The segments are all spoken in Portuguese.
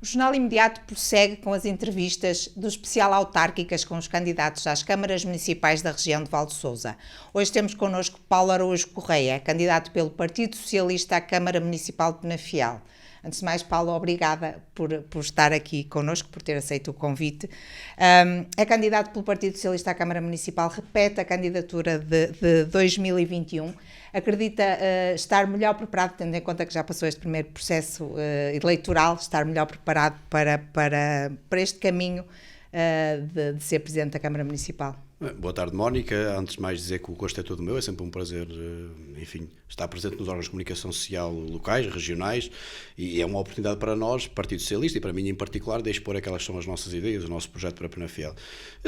O Jornal Imediato prossegue com as entrevistas do especial autárquicas com os candidatos às câmaras municipais da região de Val de Sousa. Hoje temos connosco Paulo Araújo Correia, candidato pelo Partido Socialista à Câmara Municipal de Penafiel. Antes de mais, Paulo, obrigada por estar aqui connosco, por ter aceito o convite. É candidato pelo Partido Socialista à Câmara Municipal, repete a candidatura de 2021. Acredita estar melhor preparado, tendo em conta que já passou este primeiro processo eleitoral, estar melhor preparado para este caminho de ser Presidente da Câmara Municipal? Boa tarde, Mónica. Antes de mais dizer que o gosto é todo meu, é sempre um prazer, estar presente nos órgãos de comunicação social locais, regionais, e é uma oportunidade para nós, Partido Socialista, e para mim em particular, de expor aquelas são as nossas ideias, o nosso projeto para Penafiel.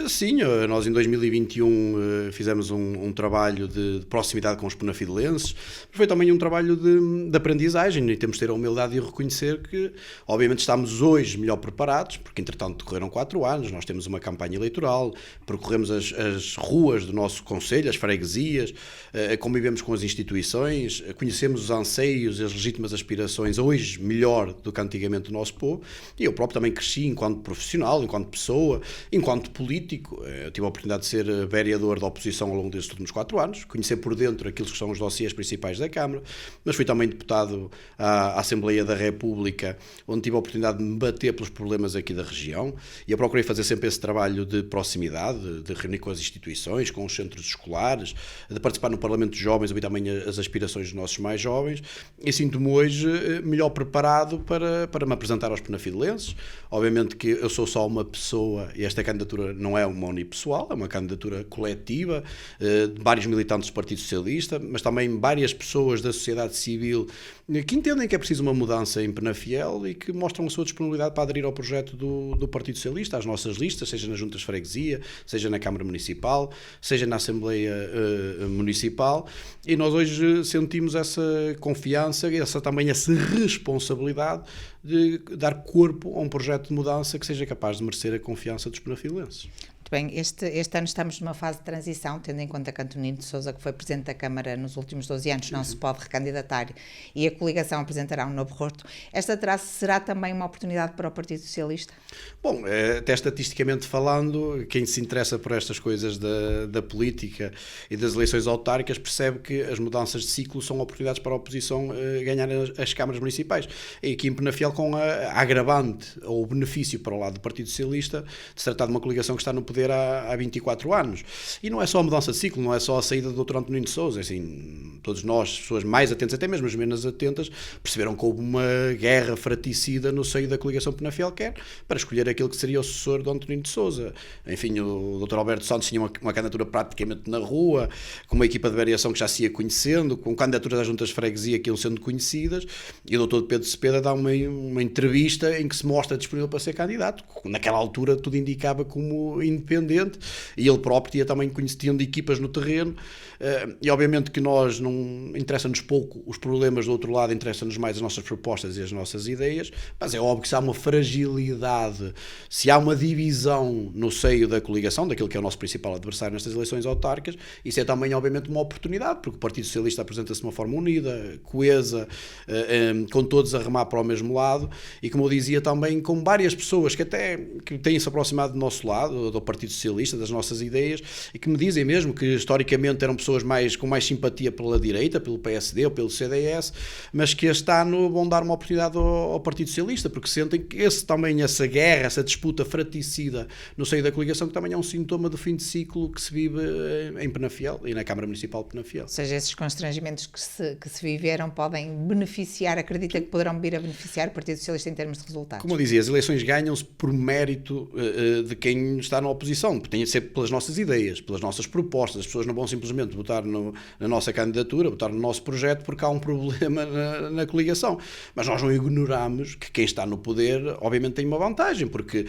Sim, nós em 2021 fizemos um trabalho de proximidade com os penafidelenses, mas foi também um trabalho de aprendizagem, e temos de ter a humildade de reconhecer que, obviamente, estamos hoje melhor preparados, porque entretanto decorreram 4 anos, nós temos uma campanha eleitoral, percorremos as ruas do nosso concelho, as freguesias, convivemos com as instituições, conhecemos os anseios e as legítimas aspirações hoje melhor do que antigamente do nosso povo, e eu próprio também cresci enquanto profissional, enquanto pessoa, enquanto político. Eu tive a oportunidade de ser vereador da oposição ao longo destes últimos 4 anos, conhecer por dentro aquilo que são os dossiês principais da Câmara, mas fui também deputado à Assembleia da República, onde tive a oportunidade de me bater pelos problemas aqui da região, e eu procurei fazer sempre esse trabalho de proximidade, de reunir com as instituições, com os centros escolares, de participar no Parlamento de Jovens, ouvir também as aspirações dos nossos mais jovens, e sinto-me hoje melhor preparado para me apresentar aos penafidelenses. Obviamente que eu sou só uma pessoa, e esta candidatura não é uma unipessoal, é uma candidatura coletiva, de vários militantes do Partido Socialista, mas também várias pessoas da sociedade civil que entendem que é preciso uma mudança em Penafiel e que mostram a sua disponibilidade para aderir ao projeto do Partido Socialista, às nossas listas, seja nas juntas de freguesia, seja na Câmara Municipal, seja na Assembleia Municipal, e nós hoje sentimos essa confiança e também essa responsabilidade de dar corpo a um projeto de mudança que seja capaz de merecer a confiança dos penafilenses. Muito bem, este ano estamos numa fase de transição, tendo em conta que Antonino de Sousa, que foi Presidente da Câmara nos últimos 12 anos, não se pode recandidatar, e a coligação apresentará um novo rosto. Esta será também uma oportunidade para o Partido Socialista? Bom, até estatisticamente falando, quem se interessa por estas coisas da política e das eleições autárquicas percebe que as mudanças de ciclo são oportunidades para a oposição ganhar as câmaras municipais. E aqui em Penafiel, com a agravante ou o benefício para o lado do Partido Socialista de se tratar de uma coligação que está no poder há 24 anos. E não é só a mudança de ciclo, não é só a saída do Dr. Antonino de Sousa. Assim, todos nós, pessoas mais atentas, até mesmo as menos atentas, perceberam que houve uma guerra fratricida no seio da coligação Penafiel, para escolher aquele que seria o sucessor do Antonino de Sousa. Enfim, o Dr. Alberto Santos tinha uma candidatura praticamente na rua, com uma equipa de variação que já se ia conhecendo, com candidaturas às juntas de freguesia que iam sendo conhecidas, e o Dr. Pedro Cepeda dá uma entrevista em que se mostra disponível para ser candidato. Naquela altura tudo indicava como independente, e ele próprio tinha também conhecido de equipas no terreno, e obviamente que nós não interessa-nos pouco os problemas do outro lado, interessa-nos mais as nossas propostas e as nossas ideias, mas é óbvio que se há uma fragilidade, se há uma divisão no seio da coligação, daquilo que é o nosso principal adversário nestas eleições autárquicas, isso é também obviamente uma oportunidade, porque o Partido Socialista apresenta-se de uma forma unida, coesa, com todos a remar para o mesmo lado, e como eu dizia também, com várias pessoas que têm-se aproximado do nosso lado, do Partido Socialista, das nossas ideias, e que me dizem mesmo que historicamente eram pessoas com mais simpatia pela direita, pelo PSD ou pelo CDS, mas que este ano vão dar uma oportunidade ao Partido Socialista, porque sentem que essa guerra, essa disputa fratricida no seio da coligação, que também é um sintoma do fim de ciclo que se vive em Penafiel e na Câmara Municipal de Penafiel. Ou seja, esses constrangimentos que se viveram podem beneficiar, acredita que poderão vir a beneficiar o Partido Socialista em termos de resultados? Como eu dizia, as eleições ganham-se por mérito de quem está na oposição, tem de ser pelas nossas ideias, pelas nossas propostas. As pessoas não vão simplesmente votar na nossa candidatura, votar no nosso projeto porque há um problema na coligação. Mas nós não ignoramos que quem está no poder, obviamente, tem uma vantagem, porque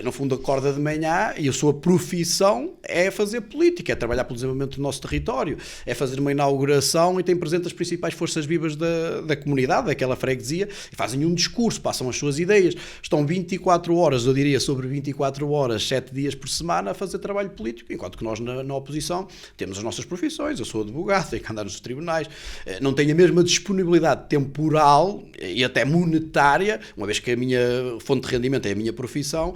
no fundo acorda de manhã e a sua profissão é fazer política, é trabalhar pelo desenvolvimento do nosso território, é fazer uma inauguração e tem presente as principais forças vivas da comunidade, daquela freguesia, e fazem um discurso, passam as suas ideias, estão 24 horas, eu diria sobre 24 horas, 7 dias por semana a fazer trabalho político, enquanto que nós na oposição temos as nossas profissões. Eu sou advogado, tenho que andar nos tribunais, não tenho a mesma disponibilidade temporal e até monetária, uma vez que a minha fonte de rendimento é a minha profissão,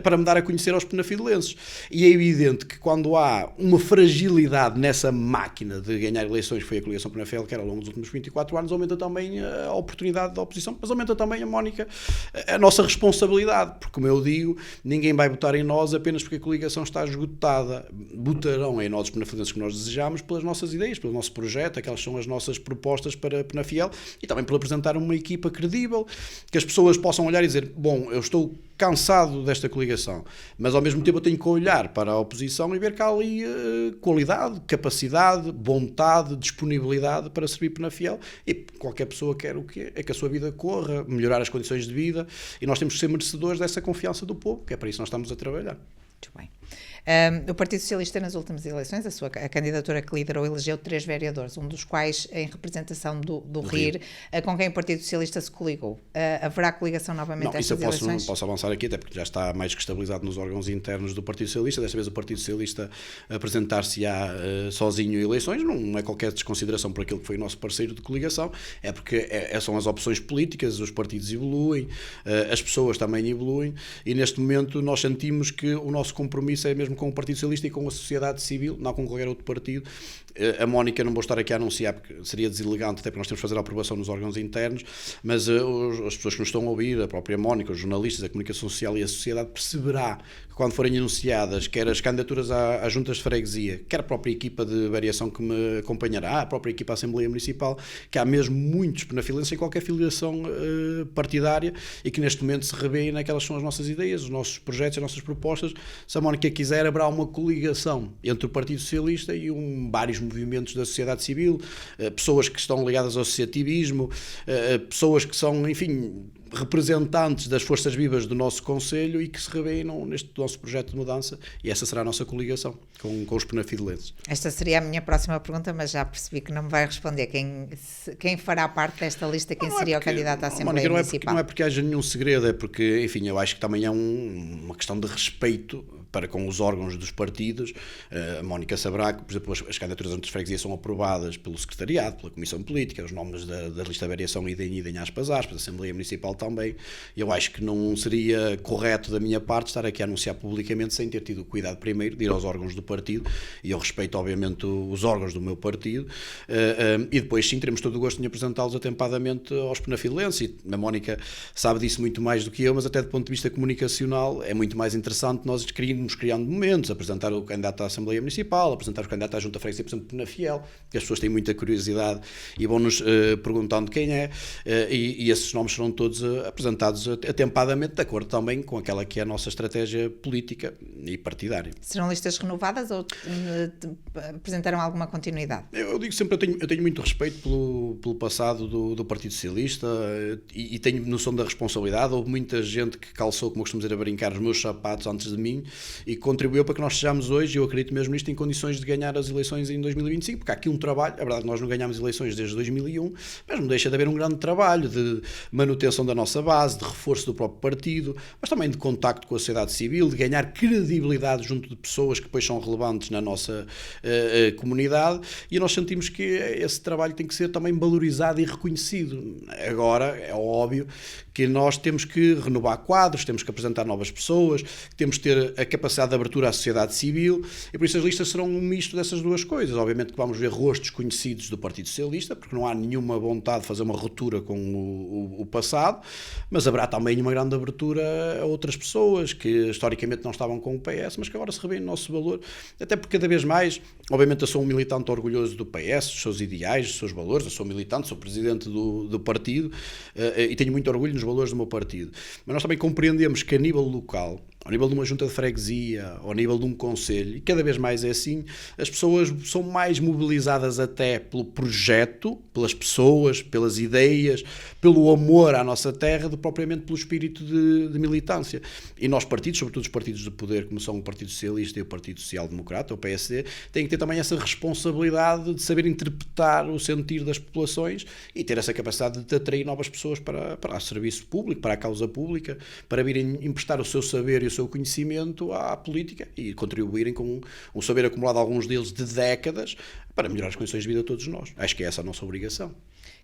para me dar a conhecer aos penafidelenses. E é evidente que quando há uma fragilidade nessa máquina de ganhar eleições, que foi a coligação Penafel, que era ao longo dos últimos 24 anos, aumenta também a oportunidade da oposição, mas aumenta também, a Mónica, a nossa responsabilidade, porque, como eu digo, ninguém vai votar em nós apenas porque a coligação está esgotada. Votarão em nós os penafidelenses que nós desejamos pelas nossas ideias, pelo nosso projeto, aquelas são as nossas propostas para Penafiel, e também por apresentar uma equipa credível, que as pessoas possam olhar e dizer, bom, eu estou cansado desta coligação, mas ao mesmo tempo eu tenho que olhar para a oposição e ver que há ali qualidade, capacidade, vontade, disponibilidade para servir Penafiel, e qualquer pessoa quer o quê? É que a sua vida corra, melhorar as condições de vida, e nós temos que ser merecedores dessa confiança do povo, que é para isso que nós estamos a trabalhar. Muito bem. O Partido Socialista, nas últimas eleições, a candidatura que liderou, elegeu 3 vereadores, um dos quais em representação do RIR, com quem o Partido Socialista se coligou. Haverá coligação novamente nestas eleições? Não, isso eu posso avançar aqui, até porque já está mais que estabilizado nos órgãos internos do Partido Socialista. Desta vez o Partido Socialista apresentar-se-á sozinho em eleições, não é qualquer desconsideração por aquilo que foi o nosso parceiro de coligação, é porque são as opções políticas, os partidos evoluem, as pessoas também evoluem, e neste momento nós sentimos que o nosso compromisso é mesmo com o Partido Socialista e com a sociedade civil, não com qualquer outro partido. A Mónica não vou estar aqui a anunciar porque seria deselegante, até porque nós temos que fazer a aprovação nos órgãos internos, mas as pessoas que nos estão a ouvir, a própria Mónica, os jornalistas, a comunicação social e a sociedade perceberá que quando forem anunciadas quer as candidaturas às juntas de freguesia, quer a própria equipa de variação que me acompanhará, a própria equipa da Assembleia Municipal, que há mesmo muitos penafilenses sem qualquer filiação partidária e que neste momento se revêem naquelas que são as nossas ideias, os nossos projetos, as nossas propostas. Se a Mónica quiser, haverá uma coligação entre o Partido Socialista e vários movimentos da sociedade civil, pessoas que estão ligadas ao associativismo, pessoas que são, enfim, representantes das forças vivas do nosso Conselho e que se revêem neste nosso projeto de mudança, e essa será a nossa coligação com os penafidelenses. Esta seria a minha próxima pergunta, mas já percebi que não me vai responder. Quem fará parte desta lista, quem seria o candidato à Assembleia Municipal? Não é porque haja nenhum segredo, é porque, enfim, eu acho que também é uma questão de respeito para com os órgãos dos partidos. A Mónica saberá que, por exemplo, as candidaturas antes de freguesia são aprovadas pelo secretariado, pela Comissão Política, os nomes da lista de variação idem aspas, a Assembleia Municipal também. Eu acho que não seria correto da minha parte estar aqui a anunciar publicamente sem ter tido o cuidado primeiro de ir aos órgãos do partido, e eu respeito obviamente os órgãos do meu partido, e depois sim teremos todo o gosto em apresentá-los atempadamente aos penafidelenses, e a Mónica sabe disso muito mais do que eu, mas até do ponto de vista comunicacional é muito mais interessante nós irmos criando momentos, apresentar o candidato à Assembleia Municipal, apresentar o candidato à Junta Freguesia, por exemplo, Penafiel, que as pessoas têm muita curiosidade e vão-nos perguntando quem é, e esses nomes serão todos apresentados atempadamente, de acordo também com aquela que é a nossa estratégia política e partidária. Serão listas renovadas ou apresentarão alguma continuidade? Eu digo sempre, eu tenho muito respeito pelo passado do Partido Socialista, e tenho noção da responsabilidade. Houve muita gente que calçou, como eu costumo dizer, a brincar, os meus sapatos antes de mim, e contribuiu para que nós sejamos hoje, eu acredito mesmo nisto, em condições de ganhar as eleições em 2025, porque há aqui um trabalho, é verdade que nós não ganhámos eleições desde 2001, mas não deixa de haver um grande trabalho de manutenção da nossa base, de reforço do próprio partido, mas também de contacto com a sociedade civil, de ganhar credibilidade junto de pessoas que depois são relevantes na nossa comunidade, e nós sentimos que esse trabalho tem que ser também valorizado e reconhecido. Agora, é óbvio que nós temos que renovar quadros, temos que apresentar novas pessoas, temos que ter a capacidade de abertura à sociedade civil, e por isso as listas serão um misto dessas duas coisas. Obviamente que vamos ver rostos conhecidos do Partido Socialista, porque não há nenhuma vontade de fazer uma ruptura com o passado, mas haverá também uma grande abertura a outras pessoas que historicamente não estavam com o PS, mas que agora se revêem no nosso valor, até porque cada vez mais, obviamente eu sou um militante orgulhoso do PS, dos seus ideais, dos seus valores, eu sou militante, sou presidente do partido, e tenho muito orgulho nos valores do meu partido, mas nós também compreendemos que a nível local, ao nível de uma junta de freguesia, ao nível de um conselho, e cada vez mais é assim, as pessoas são mais mobilizadas até pelo projeto, pelas pessoas, pelas ideias, pelo amor à nossa terra, do que propriamente pelo espírito de militância. E nós partidos, sobretudo os partidos de poder, como são o Partido Socialista e o Partido Social Democrata, o PSD, têm que ter também essa responsabilidade de saber interpretar o sentir das populações e ter essa capacidade de atrair novas pessoas para o serviço público, para a causa pública, para virem emprestar o seu saber e o seu conhecimento à política e contribuírem com um saber acumulado, alguns deles de décadas, para melhorar as condições de vida de todos nós. Acho que é essa a nossa obrigação.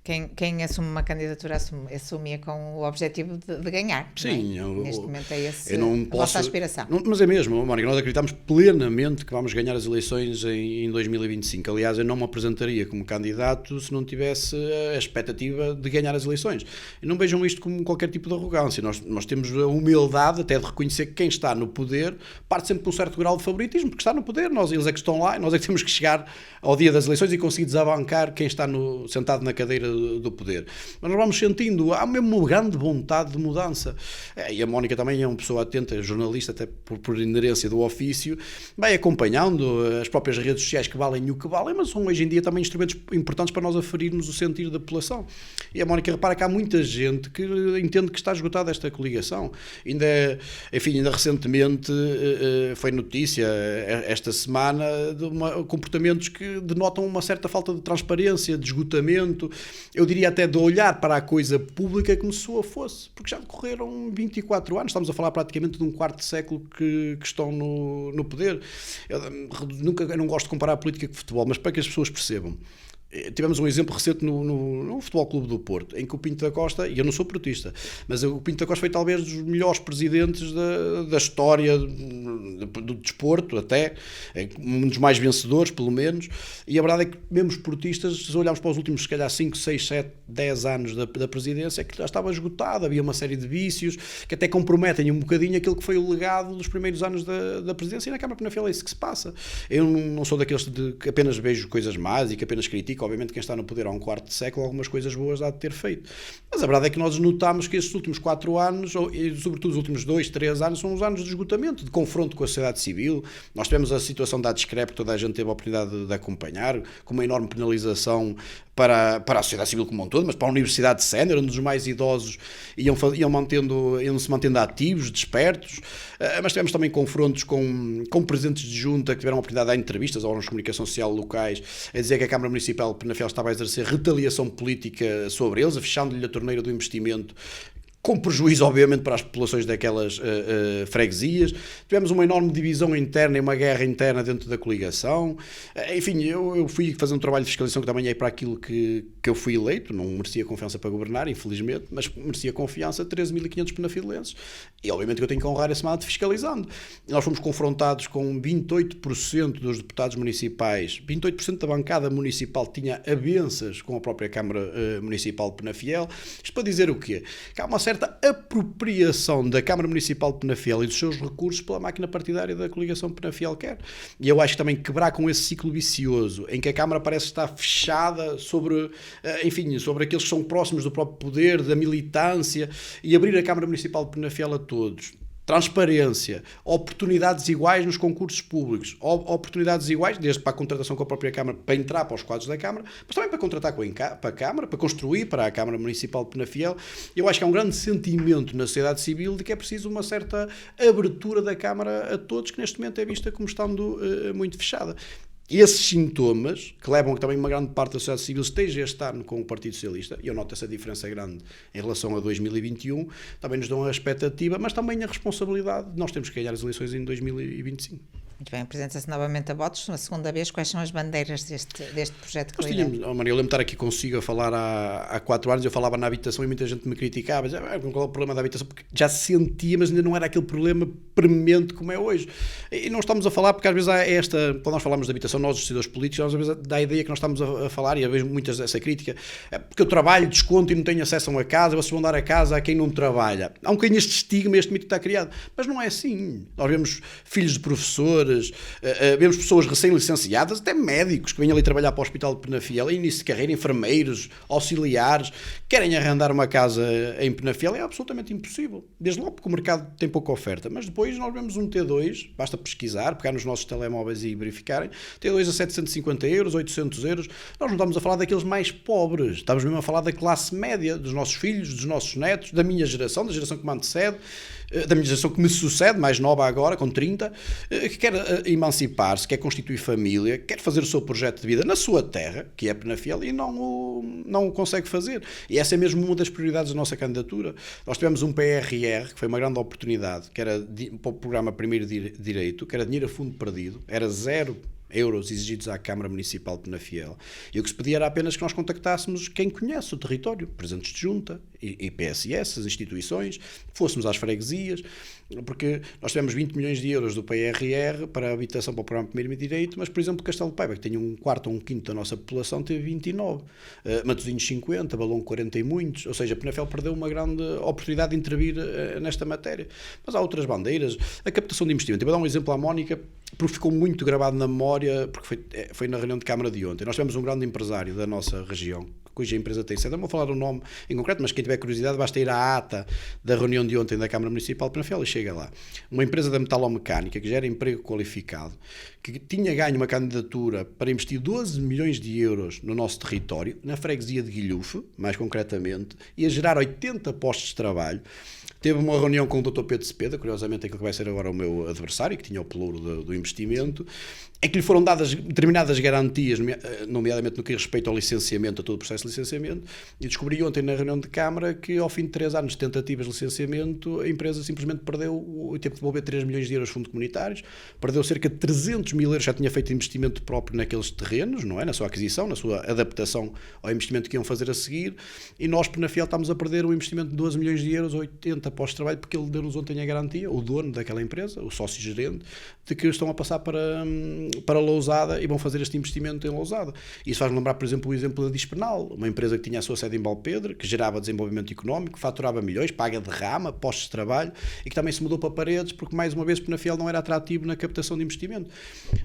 Quem assume uma candidatura assume com o objetivo de ganhar. Sim, neste momento é essa a vossa aspiração. Mas é mesmo, Mónica, nós acreditamos plenamente que vamos ganhar as eleições em 2025. Aliás, eu não me apresentaria como candidato se não tivesse a expectativa de ganhar as eleições. E não vejam isto como qualquer tipo de arrogância. Nós temos a humildade até de reconhecer que quem está no poder parte sempre com um certo grau de favoritismo, porque está no poder, eles é que estão lá, e nós é que temos que chegar ao dia das eleições e conseguir desabancar quem está sentado na cadeira do poder. Mas nós vamos sentindo, há mesmo uma grande vontade de mudança. E a Mónica também é uma pessoa atenta, jornalista, até por inerência do ofício, vai acompanhando as próprias redes sociais que valem o que valem, mas são hoje em dia também instrumentos importantes para nós aferirmos o sentir da população. E a Mónica repara que há muita gente que entende que está esgotada esta coligação. Ainda recentemente foi notícia esta semana de comportamentos que denotam uma certa falta de transparência, de esgotamento, eu diria até de olhar para a coisa pública como se a fosse, porque já decorreram 24 anos, estamos a falar praticamente de um quarto século que estão no poder. Eu não gosto de comparar a política com o futebol, mas para que as pessoas percebam, tivemos um exemplo recente no Futebol Clube do Porto, em que o Pinto da Costa, e eu não sou portista, mas o Pinto da Costa foi talvez dos melhores presidentes da história do desporto, até, um dos mais vencedores, pelo menos, e a verdade é que mesmo os portistas, se olharmos para os últimos, se calhar, 5, 6, 7, 10 anos da presidência, é que já estava esgotado, havia uma série de vícios que até comprometem um bocadinho aquilo que foi o legado dos primeiros anos da presidência, e na Câmara Penafiel é isso que se passa. Eu não sou daqueles que apenas vejo coisas más e que apenas critico. Obviamente quem está no poder há um quarto de século algumas coisas boas há de ter feito, mas a verdade é que nós notamos que estes últimos 4 anos e sobretudo os últimos 2, 3 anos são os anos de esgotamento, de confronto com a sociedade civil. Nós tivemos a situação da Discrep, que toda a gente teve a oportunidade de acompanhar, com uma enorme penalização para a sociedade civil como um todo, mas para a Universidade de Sena, onde os mais idosos iam se mantendo ativos, despertos, mas tivemos também confrontos com presidentes de junta que tiveram a oportunidade de dar entrevistas a órgãos de comunicação social locais, a dizer que a Câmara Municipal de Penafiel estava a exercer retaliação política sobre eles, fechando-lhe a torneira do investimento, com prejuízo, obviamente, para as populações daquelas freguesias. Tivemos uma enorme divisão interna e uma guerra interna dentro da coligação. Enfim, eu fui fazer um trabalho de fiscalização que também é para aquilo que eu fui eleito, não merecia confiança para governar, infelizmente, mas merecia confiança 13.500 penafilenses. E, obviamente, que eu tenho que honrar esse mandato fiscalizando. Nós fomos confrontados com 28% dos deputados municipais, 28% da bancada municipal tinha abenças com a própria Câmara Municipal de Penafiel. Isto para dizer o quê? Que há uma certa apropriação da Câmara Municipal de Penafiel e dos seus recursos pela máquina partidária da coligação Penafiel quer. E eu acho que também quebrar com esse ciclo vicioso, em que a Câmara parece estar fechada sobre aqueles que são próximos do próprio poder, da militância, e abrir a Câmara Municipal de Penafiel a todos. Transparência, oportunidades iguais nos concursos públicos, oportunidades iguais, desde para a contratação com a própria Câmara, para entrar para os quadros da Câmara, mas também para contratar para a Câmara, para construir para a Câmara Municipal de Penafiel. Eu acho que há um grande sentimento na sociedade civil de que é preciso uma certa abertura da Câmara a todos, que neste momento é vista como estando muito fechada. Esses sintomas, que levam a que também uma grande parte da sociedade civil esteja este ano com o Partido Socialista, e eu noto essa diferença grande em relação a 2021, também nos dão a expectativa, mas também a responsabilidade de nós temos que ganhar as eleições em 2025. Muito bem, apresenta-se novamente a votos, uma segunda vez. Quais são as bandeiras deste projeto que Maria, eu lembro de estar aqui consigo a falar há 4 anos, eu falava na habitação e muita gente me criticava, dizia, qual é o problema da habitação? Porque já se sentia, mas ainda não era aquele problema premente como é hoje. E não estamos a falar, porque às vezes há quando nós falamos de habitação, nós, os decisores políticos, às vezes dá a ideia que nós estamos a falar, e às vezes muitas dessa crítica, porque eu trabalho, desconto e não tenho acesso a uma casa, vocês vão dar a casa a quem não trabalha. Há um bocadinho este estigma, este mito que está criado, mas não é assim. Nós vemos filhos de professores, vemos pessoas recém-licenciadas, até médicos que vêm ali trabalhar para o Hospital de Penafiel, início de carreira, enfermeiros, auxiliares, querem arrendar uma casa em Penafiel, é absolutamente impossível. Desde logo porque o mercado tem pouca oferta, mas depois nós vemos um T2, basta pesquisar, pegar nos nossos telemóveis e verificarem, T2 a 750 euros, 800 euros, nós não estamos a falar daqueles mais pobres, estamos mesmo a falar da classe média, dos nossos filhos, dos nossos netos, da minha geração que me antecede, da minha geração que me sucede, mais nova agora, com 30, que querem quer emancipar-se, quer constituir família, quer fazer o seu projeto de vida na sua terra, que é Penafiel, e não o consegue fazer. E essa é mesmo uma das prioridades da nossa candidatura. Nós tivemos um PRR, que foi uma grande oportunidade, que era para o programa Primeiro Direito, que era dinheiro a fundo perdido, era 0 euros exigidos à Câmara Municipal de Penafiel. E o que se pedia era apenas que nós contactássemos quem conhece o território, presidentes de junta e PSS, as instituições, fôssemos às freguesias, porque nós tivemos 20 milhões de euros do PRR para a habitação para o programa Primeiro Direito, mas, por exemplo, Castelo de Paiva, que tem um quarto ou um quinto da nossa população, teve 29. Matosinhos 50, Balão 40 e muitos. Ou seja, Penafiel perdeu uma grande oportunidade de intervir nesta matéria. Mas há outras bandeiras. A captação de investimento. Eu vou dar um exemplo à Mónica, porque ficou muito gravado na memória, porque foi na reunião de Câmara de ontem. Nós tivemos um grande empresário da nossa região, cuja empresa tem sede. Não vou falar o nome em concreto, mas quem tiver curiosidade basta ir à ata da reunião de ontem da Câmara Municipal de Penafiel e chega lá. Uma empresa da metalomecânica que gera emprego qualificado, que tinha ganho uma candidatura para investir 12 milhões de euros no nosso território, na freguesia de Guilhufe, mais concretamente, e a gerar 80 postos de trabalho. Teve uma reunião com o Dr. Pedro Cepeda, curiosamente aquele que vai ser agora o meu adversário, que tinha o pelouro do investimento, em que lhe foram dadas determinadas garantias, nomeadamente no que diz respeito ao licenciamento, a todo o processo de licenciamento, e descobri ontem na reunião de Câmara que ao fim de 3 anos de tentativas de licenciamento, a empresa simplesmente teve que devolver 3 milhões de euros de fundos comunitários, perdeu cerca de 300 mil euros, já tinha feito investimento próprio naqueles terrenos, não é? Na sua aquisição, na sua adaptação ao investimento que iam fazer a seguir, e nós, Penafiel, estamos a perder um investimento de 12 milhões de euros, 80 pós-trabalho, porque ele deu-nos ontem a garantia, o dono daquela empresa, o sócio-gerente, de que estão a passar para Lousada e vão fazer este investimento em Lousada. Isso faz-me lembrar, por exemplo, o exemplo da Dispenal, uma empresa que tinha a sua sede em Valpedro, que gerava desenvolvimento económico, faturava milhões, paga derrama, postos de trabalho, e que também se mudou para Paredes, porque mais uma vez Penafiel não era atrativo na captação de investimento.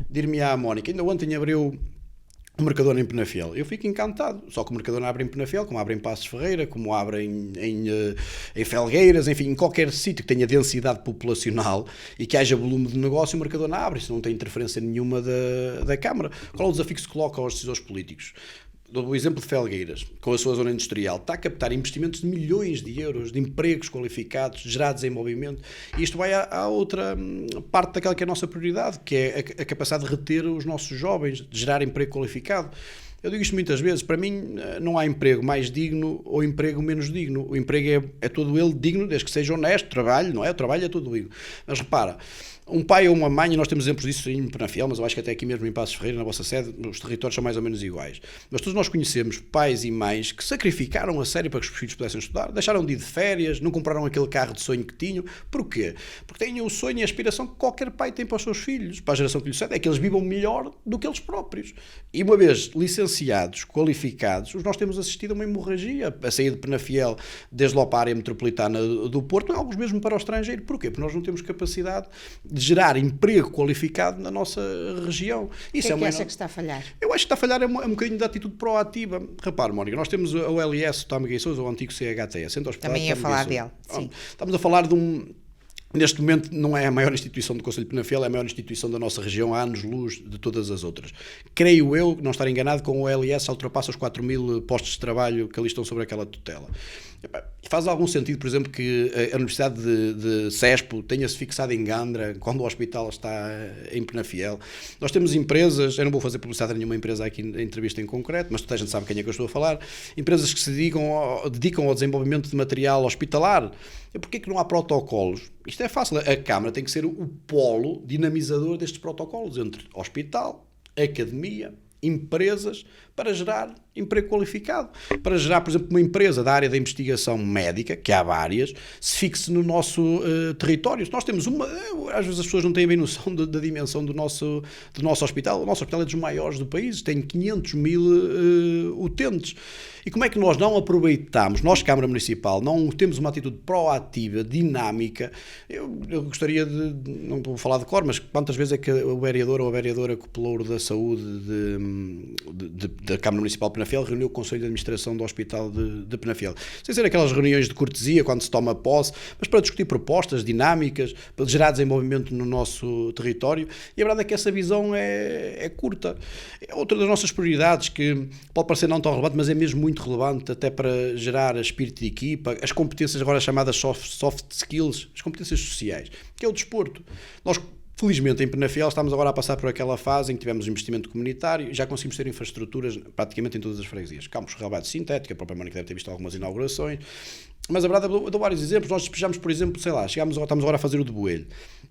Dir-me-á a Mónica, ainda ontem abriu o Mercadona em Penafiel. Eu fico encantado. Só que o Mercadona abre em Penafiel, como abre em Passos Ferreira, como abre em Felgueiras, enfim, em qualquer sítio que tenha densidade populacional e que haja volume de negócio, o Mercadona abre. Isso não tem interferência nenhuma da Câmara. Qual é o desafio que se coloca aos decisores políticos? O exemplo de Felgueiras, com a sua zona industrial, está a captar investimentos de milhões de euros, de empregos qualificados, gerados em movimento, e isto vai à outra parte daquela que é a nossa prioridade, que é a capacidade de reter os nossos jovens, de gerar emprego qualificado. Eu digo isto muitas vezes, para mim não há emprego mais digno ou emprego menos digno. O emprego é todo ele digno, desde que seja honesto, trabalho, não é? O trabalho é todo digno. Mas repara, um pai ou uma mãe, e nós temos exemplos disso em Penafiel, mas eu acho que até aqui mesmo em Passos Ferreira, na vossa sede, os territórios são mais ou menos iguais. Mas todos nós conhecemos pais e mães que sacrificaram a sério para que os filhos pudessem estudar, deixaram de ir de férias, não compraram aquele carro de sonho que tinham. Porquê? Porque têm o sonho e a aspiração que qualquer pai tem para os seus filhos, para a geração que lhes sucede, é que eles vivam melhor do que eles próprios. E uma vez licenciados, qualificados, nós temos assistido a uma hemorragia, a sair de Penafiel, desde lá para a área metropolitana do Porto, alguns mesmo para o estrangeiro. Porquê? Porque nós não temos capacidade de gerar emprego qualificado na nossa região. Isso o que acha que está a falhar? Eu acho que está a falhar um bocadinho de atitude proativa. Repare, Mónica, nós temos o LS, o Tâmega e Sousa, o antigo CHTS. Também ia falar dele, sim. Estamos a falar de neste momento não é a maior instituição do Concelho de Penafiel, é a maior instituição da nossa região, há anos-luz de todas as outras. Creio eu, não estar enganado, com o LS ultrapassa os 4 mil postos de trabalho que ali estão sobre aquela tutela. Faz algum sentido, por exemplo, que a Universidade de Cespo tenha-se fixado em Gandra, quando o hospital está em Penafiel? Nós temos empresas, eu não vou fazer publicidade a nenhuma empresa aqui em entrevista em concreto, mas toda a gente sabe quem é que eu estou a falar, empresas que se dedicam ao desenvolvimento de material hospitalar. Porquê que não há protocolos? Isto é fácil, a Câmara tem que ser o polo dinamizador destes protocolos entre hospital, academia, empresas, para gerar emprego qualificado, para gerar, por exemplo, uma empresa da área da investigação médica, que há várias, se fixe no nosso território. Nós temos às vezes as pessoas não têm bem noção da dimensão do nosso hospital. O nosso hospital é dos maiores do país, tem 500 mil utentes. E como é que nós não aproveitamos, nós, Câmara Municipal, não temos uma atitude proativa, dinâmica? Eu gostaria de, não vou falar de cor, mas quantas vezes é que o vereador ou a vereadora Copelouro da Saúde da Câmara Municipal de Penafiel reuniu o Conselho de Administração do Hospital de Penafiel? Sem ser aquelas reuniões de cortesia, quando se toma posse, mas para discutir propostas dinâmicas, para gerar desenvolvimento no nosso território. E a verdade é que essa visão é curta. É outra das nossas prioridades, que pode parecer não tão relevante, mas é mesmo muito relevante até para gerar espírito de equipa, as competências agora chamadas soft skills, as competências sociais, que é o desporto. Nós Felizmente, em Penafiel, estamos agora a passar por aquela fase em que tivemos investimento comunitário e já conseguimos ter infraestruturas praticamente em todas as freguesias. Campos de relvado sintético, a própria Mónica deve ter visto algumas inaugurações, mas a verdade, eu dou vários exemplos. Nós despejamos, por exemplo, sei lá, estamos agora a fazer o de Boelho.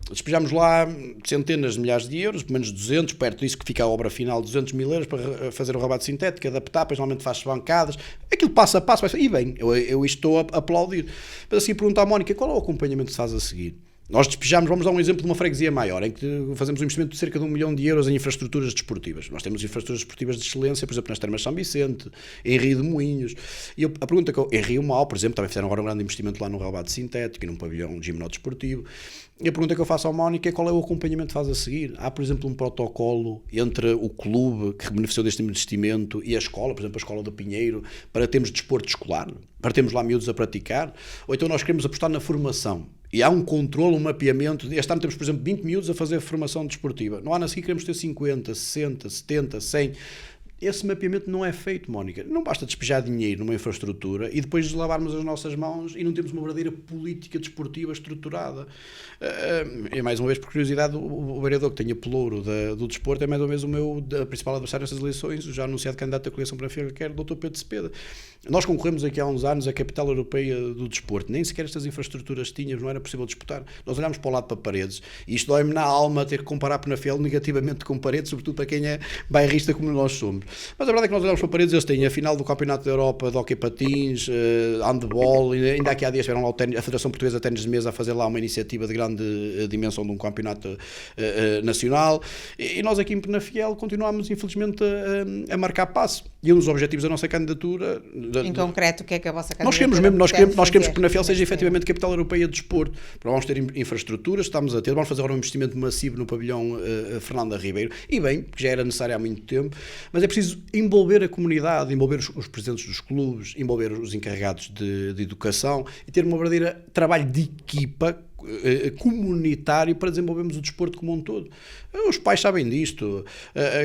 Despejamos lá centenas de milhares de euros, menos 200, perto disso que fica a obra final, 200 mil euros para fazer o relvado sintético, adaptar, depois normalmente faz-se bancadas, aquilo passo a passo, e bem, eu estou a aplaudir. Mas assim, pergunto à Mónica, qual é o acompanhamento que se faz a seguir? Nós despejamos, vamos dar um exemplo de uma freguesia maior, em que fazemos um investimento de cerca de 1 milhão de euros em infraestruturas desportivas. Nós temos infraestruturas desportivas de excelência, por exemplo, nas Termas São Vicente, em Rio de Moinhos. E a pergunta que em Rio Mau, por exemplo, também fizeram agora um grande investimento lá no relvado sintético e num pavilhão gimnodesportivo. E a pergunta que eu faço à Mónica é qual é o acompanhamento que faz a seguir. Há, por exemplo, um protocolo entre o clube que beneficiou deste investimento e a escola, por exemplo, a Escola do Pinheiro, para termos desporto escolar, para termos lá miúdos a praticar, ou então nós queremos apostar na formação. E há um controle, um mapeamento. Este ano temos, por exemplo, 20 miúdos a fazer formação desportiva. No ano a seguir queremos ter 50, 60, 70, 100. Esse mapeamento não é feito, Mónica. Não basta despejar dinheiro numa infraestrutura e depois lavarmos as nossas mãos e não temos uma verdadeira política desportiva estruturada. E mais uma vez, por curiosidade, o vereador que tem a pelouro do desporto é mais ou menos o meu principal adversário nessas eleições, o já anunciado candidato da coligação para a Penafiel, que era o Dr. Pedro Cepeda. Nós concorremos aqui há uns anos à capital europeia do desporto. Nem sequer estas infraestruturas tínhamos, não era possível disputar. Nós olhámos para o lado para Paredes e isto dói-me na alma ter que comparar Penafiel negativamente com Paredes, sobretudo para quem é bairrista como nós somos. Mas a verdade é que nós olhamos para Paredes, eles têm a final do Campeonato da Europa de Hóquei Patins, handball, ainda aqui há dias tiveram lá a Federação Portuguesa de Ténis de Mesa a fazer lá uma iniciativa de grande dimensão de um campeonato nacional, e nós aqui em Penafiel continuamos infelizmente a marcar passo. E um dos objetivos da nossa candidatura... Em concreto, o que é que a vossa Nós candidatura queremos que Penafiel seja efetivamente capital europeia de desporto. Vamos ter infraestruturas, vamos fazer agora um investimento massivo no pavilhão Fernanda Ribeiro, e bem, que já era necessário há muito tempo, mas é preciso envolver a comunidade, envolver os presidentes dos clubes, envolver os encarregados de educação e ter uma verdadeira trabalho de equipa comunitário para desenvolvermos o desporto como um todo. Os pais sabem disto,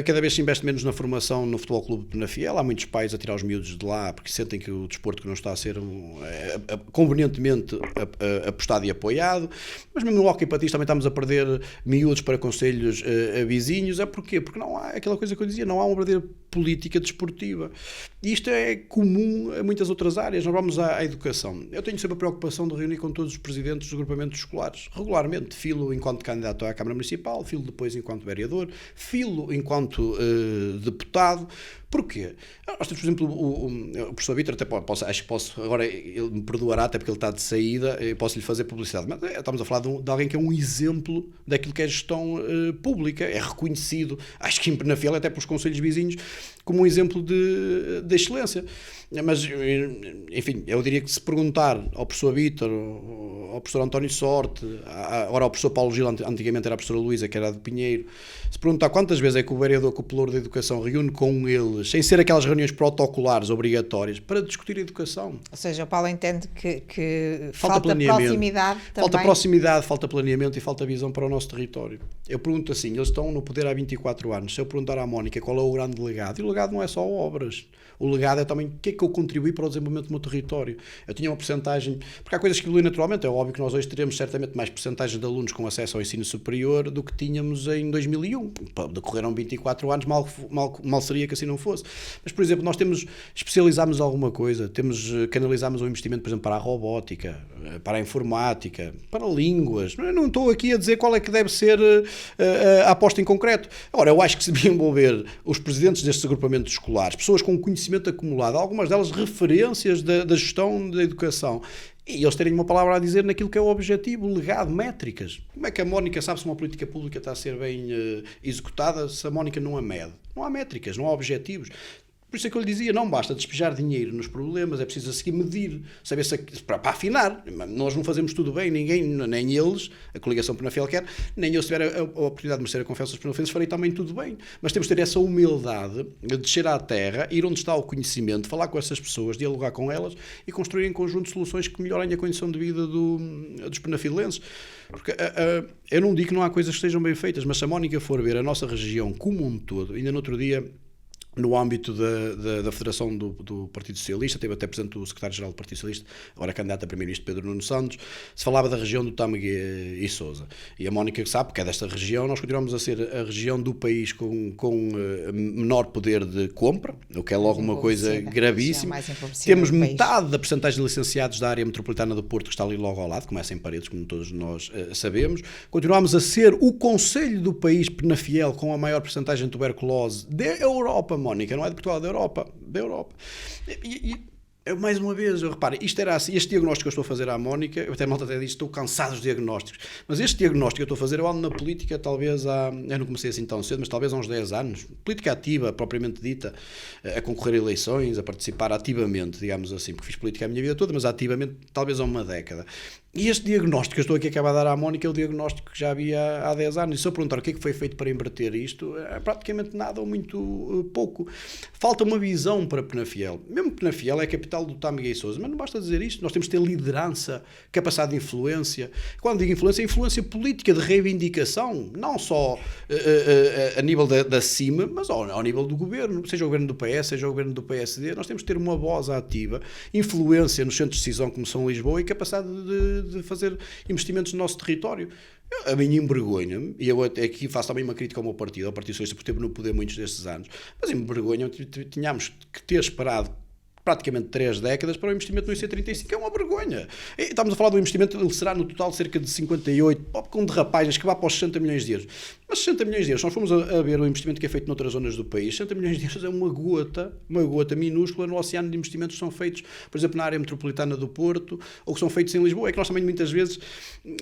cada vez se investe menos na formação no Futebol Clube de Penafiel, há muitos pais a tirar os miúdos de lá porque sentem que o desporto que não está a ser convenientemente apostado e apoiado, mas mesmo no hóquei patins também estamos a perder miúdos para concelhos vizinhos. Porquê? Porque não há aquela coisa que eu dizia, não há uma verdadeira política desportiva. E isto é comum a muitas outras áreas. Nós vamos à educação. Eu tenho sempre a preocupação de reunir com todos os presidentes dos agrupamentos escolares, regularmente, filo enquanto candidato à Câmara Municipal, filo depois enquanto vereador, filo enquanto deputado. Porquê? Nós temos, por exemplo, o professor Vítor, até acho que posso, agora ele me perdoará, até porque ele está de saída, posso-lhe fazer publicidade, mas estamos a falar de alguém que é um exemplo daquilo que é gestão pública, é reconhecido, acho que em Penafiel, até pelos conselhos vizinhos, como um exemplo de excelência. Mas, enfim, eu diria que se perguntar ao professor Vítor, ao professor António Sorte, agora ao professor Paulo Gil, antigamente era a professora Luísa, que era de Pinheiro, se perguntar quantas vezes é que o vereador com o pelouro da educação reúne com eles, sem ser aquelas reuniões protocolares obrigatórias, para discutir a educação. Ou seja, o Paulo entende que falta proximidade também. Falta proximidade, falta planeamento e falta visão para o nosso território. Eu pergunto assim, eles estão no poder há 24 anos, se eu perguntar à Mónica qual é o grande legado, e o legado não é só obras, o legado é também o que é que eu contribuí para o desenvolvimento do meu território. Eu tinha uma percentagem, porque há coisas que evoluem naturalmente, é óbvio que nós hoje teremos certamente mais percentagem de alunos com acesso ao ensino superior do que tínhamos em 2001. Decorreram 24 anos, mal seria que assim não fosse. Mas, por exemplo, nós especializámos alguma coisa, canalizámos um investimento, por exemplo, para a robótica, para a informática, para línguas. Eu não estou aqui a dizer qual é que deve ser a aposta em concreto. Agora, eu acho que se devia envolver os presidentes destes agrupamentos escolares, pessoas com conhecimento acumulado, algumas delas referências da gestão da educação, e eles terem uma palavra a dizer naquilo que é o objetivo, o legado, métricas. Como é que a Mónica sabe se uma política pública está a ser bem executada se a Mónica não a mede? Não há métricas, não há objetivos. Por isso é que eu lhe dizia, não basta despejar dinheiro nos problemas, é preciso a seguir medir, saber se para afinar. Nós não fazemos tudo bem, ninguém, nem eles, a coligação Penafiel quer, nem eu, se tiver a oportunidade de merecer a confiança dos penafenses, farei também tudo bem. Mas temos de ter essa humildade de descer à terra, ir onde está o conhecimento, falar com essas pessoas, dialogar com elas e construir em conjunto soluções que melhorem a condição de vida dos penafilenses. Porque eu não digo que não há coisas que estejam bem feitas, mas se a Mónica for ver a nossa região como um todo, ainda no outro dia no âmbito da Federação do Partido Socialista, teve até presente o secretário-geral do Partido Socialista, agora candidato a primeiro-ministro Pedro Nuno Santos, se falava da região do Tâmega e Sousa. E a Mónica sabe que é desta região, nós continuamos a ser a região do país com menor poder de compra, o que é logo uma coisa gravíssima. Temos metade da percentagem de licenciados da área metropolitana do Porto, que está ali logo ao lado, começa em Paredes, como todos nós sabemos. Continuamos a ser o concelho do país Penafiel com a maior percentagem de tuberculose da Europa, Mónica, não é de Portugal, da Europa. Mais uma vez, repare, isto era assim, este diagnóstico que eu estou a fazer à Mónica, eu até malta até diz, estou cansado dos diagnósticos, mas este diagnóstico que eu estou a fazer, eu ando na política talvez eu não comecei assim tão cedo, mas talvez há uns 10 anos, política ativa, propriamente dita, a concorrer a eleições, a participar ativamente, digamos assim, porque fiz política a minha vida toda, mas ativamente talvez há uma década. E este diagnóstico que eu estou aqui a acabar de dar à Mónica é o diagnóstico que já havia há 10 anos. E se eu perguntar o que é que foi feito para inverter isto, é praticamente nada ou muito pouco. Falta uma visão para Penafiel. Mesmo Penafiel é a capital do Tâmega e Sousa, mas não basta dizer isto. Nós temos que ter liderança, capacidade de influência. Quando digo influência, é influência política, de reivindicação, não só a nível da cima, mas ao nível do governo, seja o governo do PS, seja o governo do PSD. Nós temos que ter uma voz ativa, influência nos centros de decisão como são Lisboa e capacidade de fazer investimentos no nosso território. A mim envergonha-me, e eu aqui faço também uma crítica ao meu partido, ao Partido Socialista, porque esteve no poder muitos destes anos, mas envergonha-me que tínhamos que ter esperado praticamente 3 décadas para o investimento no IC35, é uma vergonha. E estamos a falar do investimento, ele será no total cerca de 58, com derrapagens que vai para os 60 milhões de euros. Mas 60 milhões de euros, nós fomos a ver o investimento que é feito noutras zonas do país, 60 milhões de euros é uma gota minúscula no oceano de investimentos que são feitos, por exemplo, na área metropolitana do Porto, ou que são feitos em Lisboa. É que nós também muitas vezes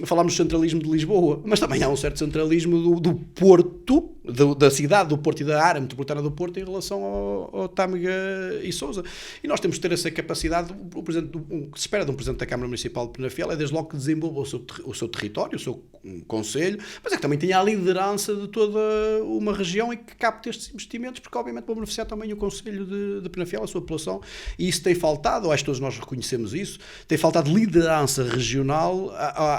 falamos do centralismo de Lisboa, mas também há um certo centralismo do Porto, da cidade do Porto e da área metropolitana do Porto em relação ao Tâmega e Sousa. E nós temos que ter essa capacidade. O que se espera de um Presidente da Câmara Municipal de Penafiel é desde logo que desenvolva o seu território, o seu concelho, mas é que também tenha a liderança de toda uma região e que capte estes investimentos, porque obviamente vão beneficiar também o concelho de Penafiel, a sua população, e isso tem faltado, acho que todos nós reconhecemos isso, tem faltado liderança regional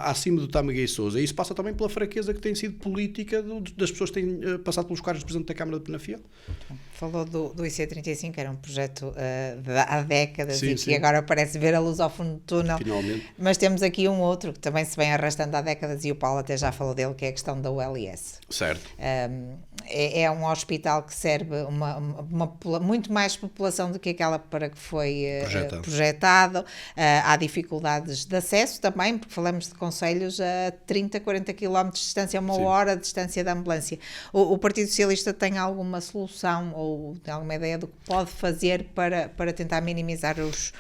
acima do Tâmega e Sousa, e isso passa também pela fraqueza que tem sido política das pessoas que têm passado pelos cargos de Presidente da Câmara de Penafiel. Falou do IC35, era um projeto há décadas, sim, e sim, que agora parece ver a luz ao fundo do túnel. Finalmente. Mas temos aqui um outro que também se vem arrastando há décadas, e o Paulo até já falou dele, que é a questão da ULS. Certo. É um hospital que serve muito mais população do que aquela para que foi projetado. Há dificuldades de acesso também, porque falamos de concelhos a 30, 40 km de distância, uma Sim. hora de distância da ambulância. O Partido Socialista tem alguma solução ou tem alguma ideia do que pode fazer para tentar minimizar os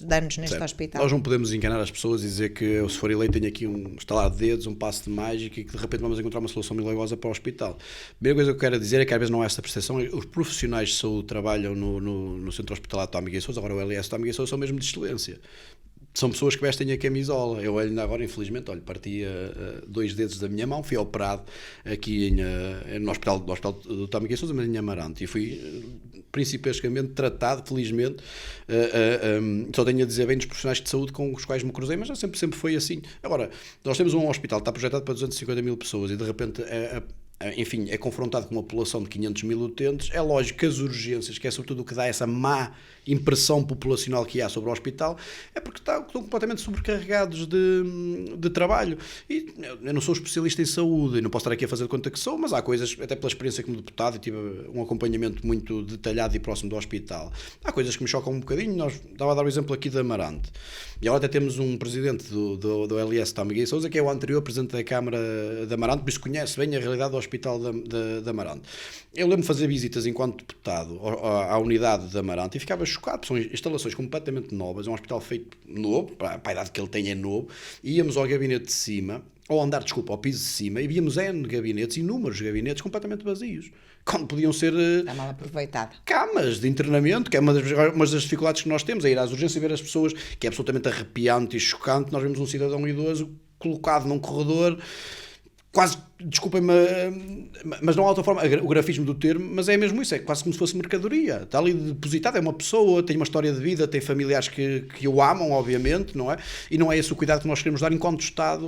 danos neste hospital? Nós não podemos enganar as pessoas e dizer que eu, se for eleito, tenho aqui um estalar de dedos, um passo de mágica e que de repente vamos encontrar uma solução milagrosa para o hospital. A primeira coisa que eu quero dizer é que às vezes não há essa percepção. Os profissionais de saúde trabalham no Centro Hospitalar de Tâmega e Sousa, agora o LS Tâmega e Sousa, são mesmo de excelência. São pessoas que vestem a camisola. Eu ainda agora, infelizmente, parti 2 dedos da minha mão, fui operado aqui no hospital do Tâmega e Sousa, mas em Amarante, e fui principalmente tratado, felizmente, só tenho a dizer bem dos profissionais de saúde com os quais me cruzei, mas sempre foi assim. Agora, nós temos um hospital que está projetado para 250 mil pessoas e de repente enfim, é confrontado com uma população de 500 mil utentes. É lógico que as urgências, que é sobretudo o que dá essa má impressão populacional que há sobre o hospital, é porque estão completamente sobrecarregados de trabalho. E eu não sou especialista em saúde, e não posso estar aqui a fazer de conta que sou, mas há coisas, até pela experiência como deputado, e tive um acompanhamento muito detalhado e próximo do hospital, há coisas que me chocam um bocadinho. Nós estava a dar o exemplo aqui de Amarante, e agora até temos um presidente do LS Tâmega e Sousa, que é o anterior presidente da Câmara de Amarante, por isso conhece bem a realidade do Hospital de Amarante. Eu lembro de fazer visitas enquanto deputado à unidade de Amarante e ficava chocado, são instalações completamente novas, é um hospital feito novo, para a idade que ele tem é novo, e íamos ao gabinete de cima, ao piso de cima, e víamos gabinetes, inúmeros gabinetes completamente vazios, quando podiam ser mal aproveitado. Camas de internamento, que é uma das dificuldades que nós temos, é ir às urgências e ver as pessoas, que é absolutamente arrepiante e chocante. Nós vemos um cidadão idoso colocado num corredor, quase desculpem-me, mas não há outra forma, o grafismo do termo, mas é mesmo isso, é quase como se fosse mercadoria, está ali depositada, é uma pessoa, tem uma história de vida, tem familiares que o amam, obviamente, não é? E não é esse o cuidado que nós queremos dar enquanto Estado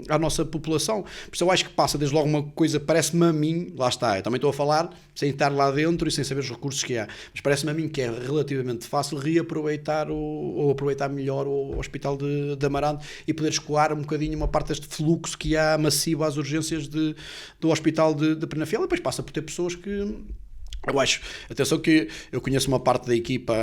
à nossa população. Por isso eu acho que passa desde logo uma coisa, parece-me a mim, lá está, eu também estou a falar sem estar lá dentro e sem saber os recursos que há, mas parece-me a mim que é relativamente fácil reaproveitar ou aproveitar melhor o Hospital de Amarante e poder escoar um bocadinho uma parte deste fluxo que há massivo às urgências do Hospital de Penafiel, e depois passa por ter pessoas que eu acho, atenção que eu conheço uma parte da equipa,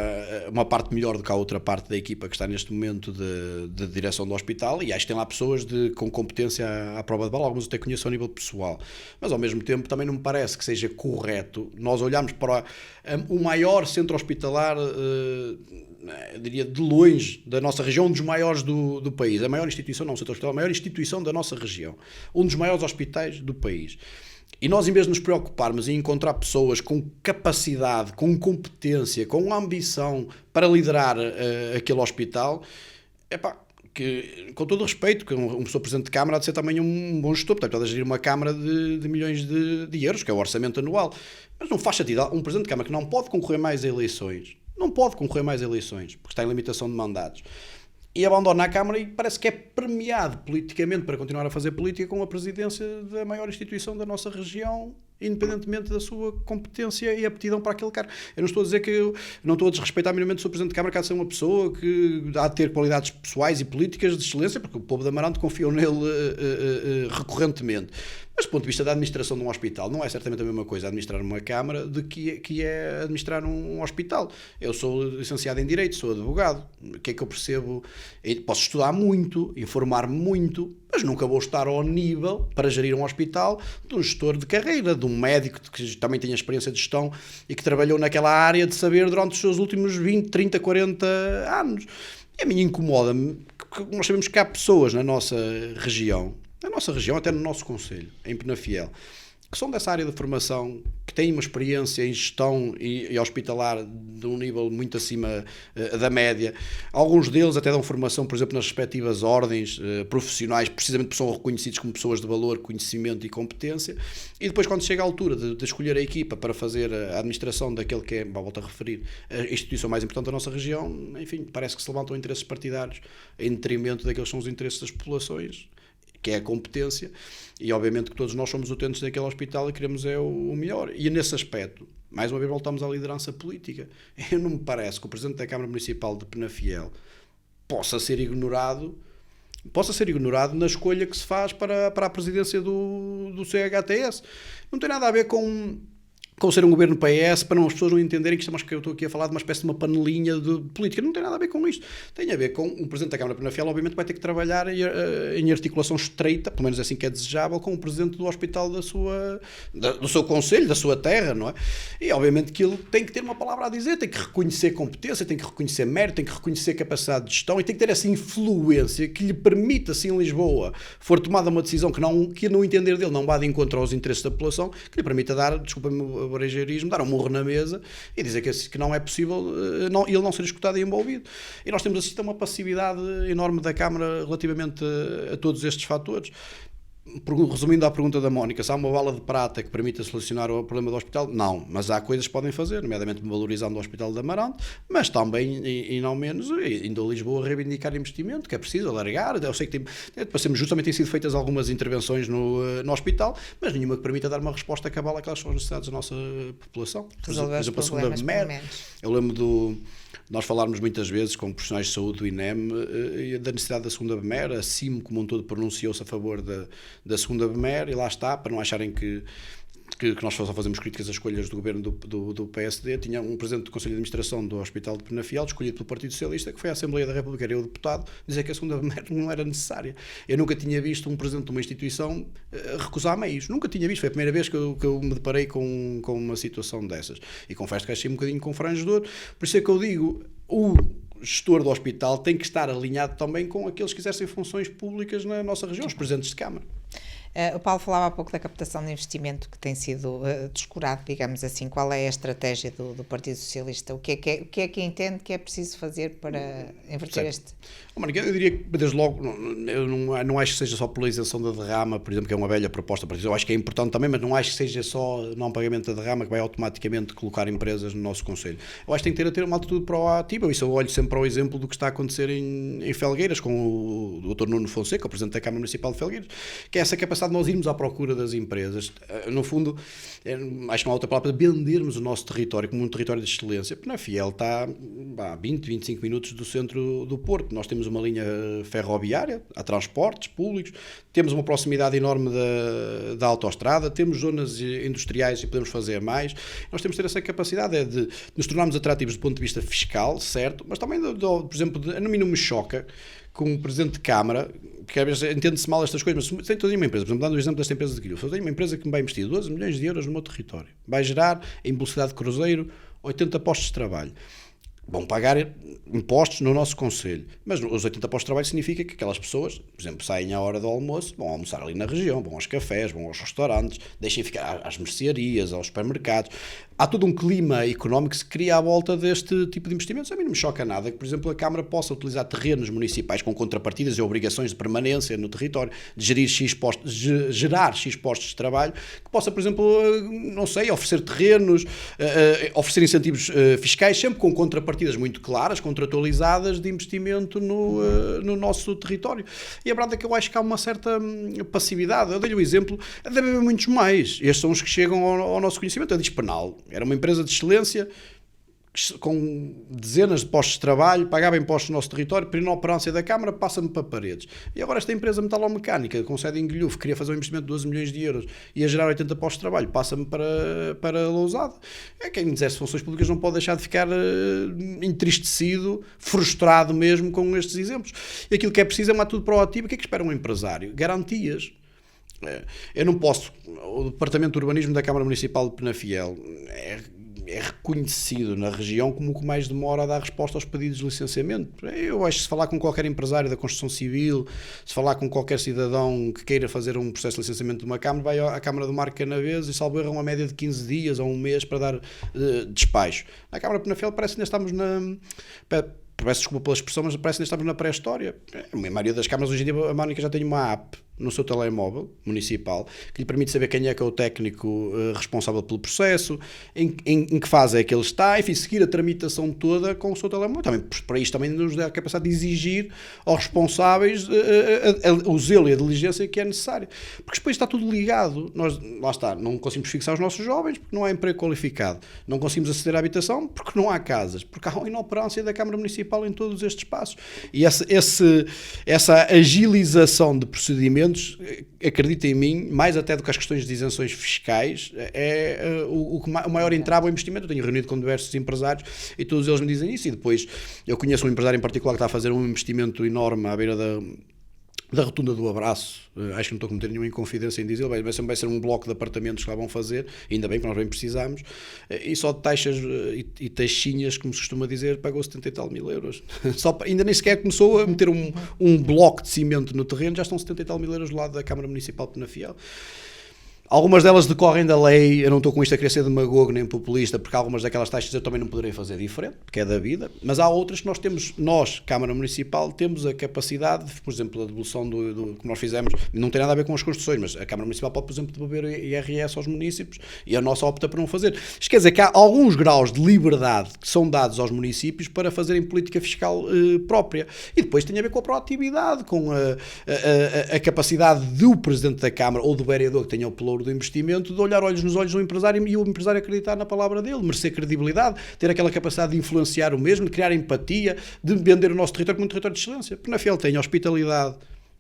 uma parte melhor do que a outra parte da equipa que está neste momento de direção do hospital, e acho que tem lá pessoas com competência à prova de bala, alguns até conheço a nível pessoal, mas ao mesmo tempo também não me parece que seja correto nós olharmos para o maior centro hospitalar, eu diria de longe, da nossa região, um dos maiores do país, a maior instituição, não o centro hospitalar, a maior instituição da nossa região, um dos maiores hospitais do país. E nós, em vez de nos preocuparmos em encontrar pessoas com capacidade, com competência, com ambição para liderar aquele hospital, que, com todo o respeito, que uma pessoa Presidente de Câmara há de ser também um bom gestor, portanto, há de gerir uma Câmara de milhões de euros, que é o orçamento anual. Mas não faz sentido. Um Presidente de Câmara que não pode concorrer mais a eleições, porque está em limitação de mandatos, e abandona a Câmara e parece que é premiado politicamente para continuar a fazer política com a presidência da maior instituição da nossa região, independentemente da sua competência e aptidão para aquele cargo. Eu não estou a dizer que eu não estou a desrespeitar minimamente o Sr. Presidente de Câmara, que há de ser uma pessoa que há de ter qualidades pessoais e políticas de excelência, porque o povo de Amarante confiou nele recorrentemente. Mas do ponto de vista da administração de um hospital, não é certamente a mesma coisa administrar uma Câmara do que é administrar um hospital. Eu sou licenciado em Direito, sou advogado. O que é que eu percebo? Eu posso estudar muito, informar-me muito, mas nunca vou estar ao nível para gerir um hospital de um gestor de carreira, de um médico que também tem a experiência de gestão e que trabalhou naquela área de saber durante os seus últimos 20, 30, 40 anos. E a mim incomoda-me que nós sabemos que há pessoas na nossa região, até no nosso concelho, em Penafiel, que são dessa área de formação, que têm uma experiência em gestão e hospitalar de um nível muito acima da média. Alguns deles até dão formação, por exemplo, nas respectivas ordens profissionais, precisamente porque são reconhecidos como pessoas de valor, conhecimento e competência. E depois, quando chega a altura de escolher a equipa para fazer a administração daquele que é, volto a referir, a instituição mais importante da nossa região, enfim, parece que se levantam interesses partidários em detrimento daqueles que são os interesses das populações, que é a competência, e obviamente que todos nós somos utentes daquele hospital e queremos o melhor. E nesse aspecto, mais uma vez voltamos à liderança política. Eu não me parece que o Presidente da Câmara Municipal de Penafiel possa ser ignorado na escolha que se faz para a presidência do CHTS. Não tem nada a ver com ser um governo PS, para as pessoas não entenderem que eu estou aqui a falar de uma espécie de uma panelinha de política. Não tem nada a ver com isto. Tem a ver com o Presidente da Câmara de Penafiel, obviamente, vai ter que trabalhar em articulação estreita, pelo menos assim que é desejável, com o Presidente do Hospital do seu concelho, da sua terra, não é? E, obviamente, que ele tem que ter uma palavra a dizer, tem que reconhecer competência, tem que reconhecer mérito, tem que reconhecer capacidade de gestão e tem que ter essa influência que lhe permita, se em Lisboa for tomada uma decisão que no entender dele não vá de encontro aos interesses da população, que lhe permita dar, desculpa-me, dar um murro na mesa e dizer que não é possível ele não ser escutado e envolvido. E nós temos assistido a uma passividade enorme da Câmara relativamente a todos estes fatores. Resumindo à pergunta da Mónica, se há uma bala de prata que permita solucionar o problema do hospital? Não, mas há coisas que podem fazer, nomeadamente valorizando o Hospital de Amarante, mas também, e não menos, indo a Lisboa reivindicar investimento, que é preciso alargar. Eu sei que para sermos justos, também têm sido feitas algumas intervenções no hospital, mas nenhuma que permita dar uma resposta cabal àquelas que são as necessidades da nossa população. Resolver os problemas, pelo menos. Eu lembro nós falarmos muitas vezes com profissionais de saúde do INEM da necessidade da segunda BMER, a CIM como um todo pronunciou-se a favor da segunda BMER, e lá está, para não acharem que nós só fazemos críticas às escolhas do governo do PSD, tinha um presidente do Conselho de Administração do Hospital de Penafiel, escolhido pelo Partido Socialista, que foi à Assembleia da República, era o deputado, dizer que a segunda BMER não era necessária. Eu nunca tinha visto um presidente de uma instituição recusar meios, nunca tinha visto, foi a primeira vez que eu me deparei com uma situação dessas, e confesso que achei um bocadinho confrangedor. Por isso é que eu digo, o gestor do hospital tem que estar alinhado também com aqueles que exercem funções públicas na nossa região, os presidentes de Câmara. O Paulo falava há pouco da captação de investimento que tem sido descurado, digamos assim. Qual é a estratégia do Partido Socialista? O que é que entende que é preciso fazer para inverter este? Mónica, eu diria que, desde logo, eu não acho que seja só pela isenção da derrama, por exemplo, que é uma velha proposta, eu acho que é importante também, mas não acho que seja só não pagamento da derrama que vai automaticamente colocar empresas no nosso Conselho. Eu acho que tem que ter uma atitude proativa, isso eu olho sempre para o exemplo do que está a acontecer em Felgueiras, com o Dr. Nuno Fonseca, o Presidente da Câmara Municipal de Felgueiras, que é essa capacidade de nós irmos à procura das empresas, no fundo, acho que não há outra palavra, vendermos o nosso território como um território de excelência. Penafiel está a 20, 25 minutos do centro do Porto. Nós temos uma linha ferroviária, há transportes públicos, temos uma proximidade enorme da autoestrada, temos zonas industriais e podemos fazer mais. Nós temos que ter essa capacidade de nos tornarmos atrativos do ponto de vista fiscal, certo, mas também, por exemplo, a mim não me choca com o Presidente de Câmara, porque às vezes entende-se mal estas coisas, mas tem toda uma empresa, por exemplo, dando o exemplo desta empresa de Guilherme, eu tenho uma empresa que me vai investir 12 milhões de euros no meu território, vai gerar, em velocidade de cruzeiro, 80 postos de trabalho. Vão pagar impostos no nosso Conselho. Mas os 80 postos de trabalho significa que aquelas pessoas, por exemplo, saem à hora do almoço, vão almoçar ali na região, vão aos cafés, vão aos restaurantes, deixem ficar às mercearias, aos supermercados. Há todo um clima económico que se cria à volta deste tipo de investimentos. A mim não me choca nada que, por exemplo, a Câmara possa utilizar terrenos municipais com contrapartidas e obrigações de permanência no território, de gerar X postos de trabalho, que possa, por exemplo, não sei, oferecer terrenos, oferecer incentivos fiscais, sempre com contrapartidas muito claras, contratualizadas de investimento no nosso território. E a verdade é que eu acho que há uma certa passividade. Eu dei-lhe o exemplo, deve haver muitos mais. Estes são os que chegam ao nosso conhecimento. A Dispenal era uma empresa de excelência com dezenas de postos de trabalho, pagava impostos no nosso território, por inoperância da Câmara, passa-me para Paredes. E agora esta empresa metalomecânica, com sede em Guilhufo, queria fazer um investimento de 12 milhões de euros e a gerar 80 postos de trabalho, passa-me para Lousada. Quem exerce funções públicas não pode deixar de ficar entristecido, frustrado mesmo com estes exemplos. E aquilo que é preciso é uma atitude proativa. O que é que espera um empresário? Garantias. Eu não posso... O Departamento de Urbanismo da Câmara Municipal de Penafiel é reconhecido na região como o que mais demora a dar resposta aos pedidos de licenciamento. Eu acho que se falar com qualquer empresário da construção civil, se falar com qualquer cidadão que queira fazer um processo de licenciamento de uma Câmara, vai à Câmara do Marco Canaveses e salvo erro uma média de 15 dias ou um mês para dar despacho. Na Câmara de Penafiel parece que ainda estamos peço desculpa pela expressão, mas parece que ainda estamos na pré-história. A maioria das câmaras hoje em dia, a Mónica já tem uma app no seu telemóvel municipal que lhe permite saber quem é que é o técnico responsável pelo processo, em que fase é que ele está, enfim, seguir a tramitação toda com o seu telemóvel. Também, para isto também nos dá a capacidade de exigir aos responsáveis o zelo e a diligência que é necessária. Porque depois está tudo ligado. Nós, lá está, não conseguimos fixar os nossos jovens porque não há emprego qualificado. Não conseguimos aceder à habitação porque não há casas. Porque há uma inoperância da Câmara Municipal em todos estes passos. E essa agilização de procedimentos, acredita em mim, mais até do que as questões de isenções fiscais, é o maior entrave ao investimento. Eu tenho reunido com diversos empresários e todos eles me dizem isso. E depois eu conheço um empresário em particular que está a fazer um investimento enorme à beira da Rotunda do Abraço. Acho que não estou a cometer nenhuma inconfidência em dizer, vai ser um bloco de apartamentos que lá vão fazer, ainda bem que nós bem precisamos, e só de taxas e taxinhas, como se costuma dizer, pagou 70 e tal mil euros. Ainda nem sequer começou a meter um bloco de cimento no terreno, já estão 70 e tal mil euros do lado da Câmara Municipal de Penafiel. Algumas delas decorrem da lei, eu não estou com isto a querer ser demagogo nem populista, porque algumas daquelas taxas eu também não poderei fazer diferente, porque é da vida, mas há outras que nós, Câmara Municipal, temos a capacidade, por exemplo, a devolução do que nós fizemos, não tem nada a ver com as construções, mas a Câmara Municipal pode, por exemplo, devolver IRS aos municípios, e a nossa opta por não fazer. Isto quer dizer que há alguns graus de liberdade que são dados aos municípios para fazerem política fiscal própria, e depois tem a ver com a proatividade, com a capacidade do Presidente da Câmara ou do vereador que tenha o pelouro do investimento, de olhar olhos nos olhos do empresário e o empresário acreditar na palavra dele, merecer credibilidade, ter aquela capacidade de influenciar o mesmo, de criar empatia, de vender o nosso território como um território de excelência. Penafiel tem hospitalidade,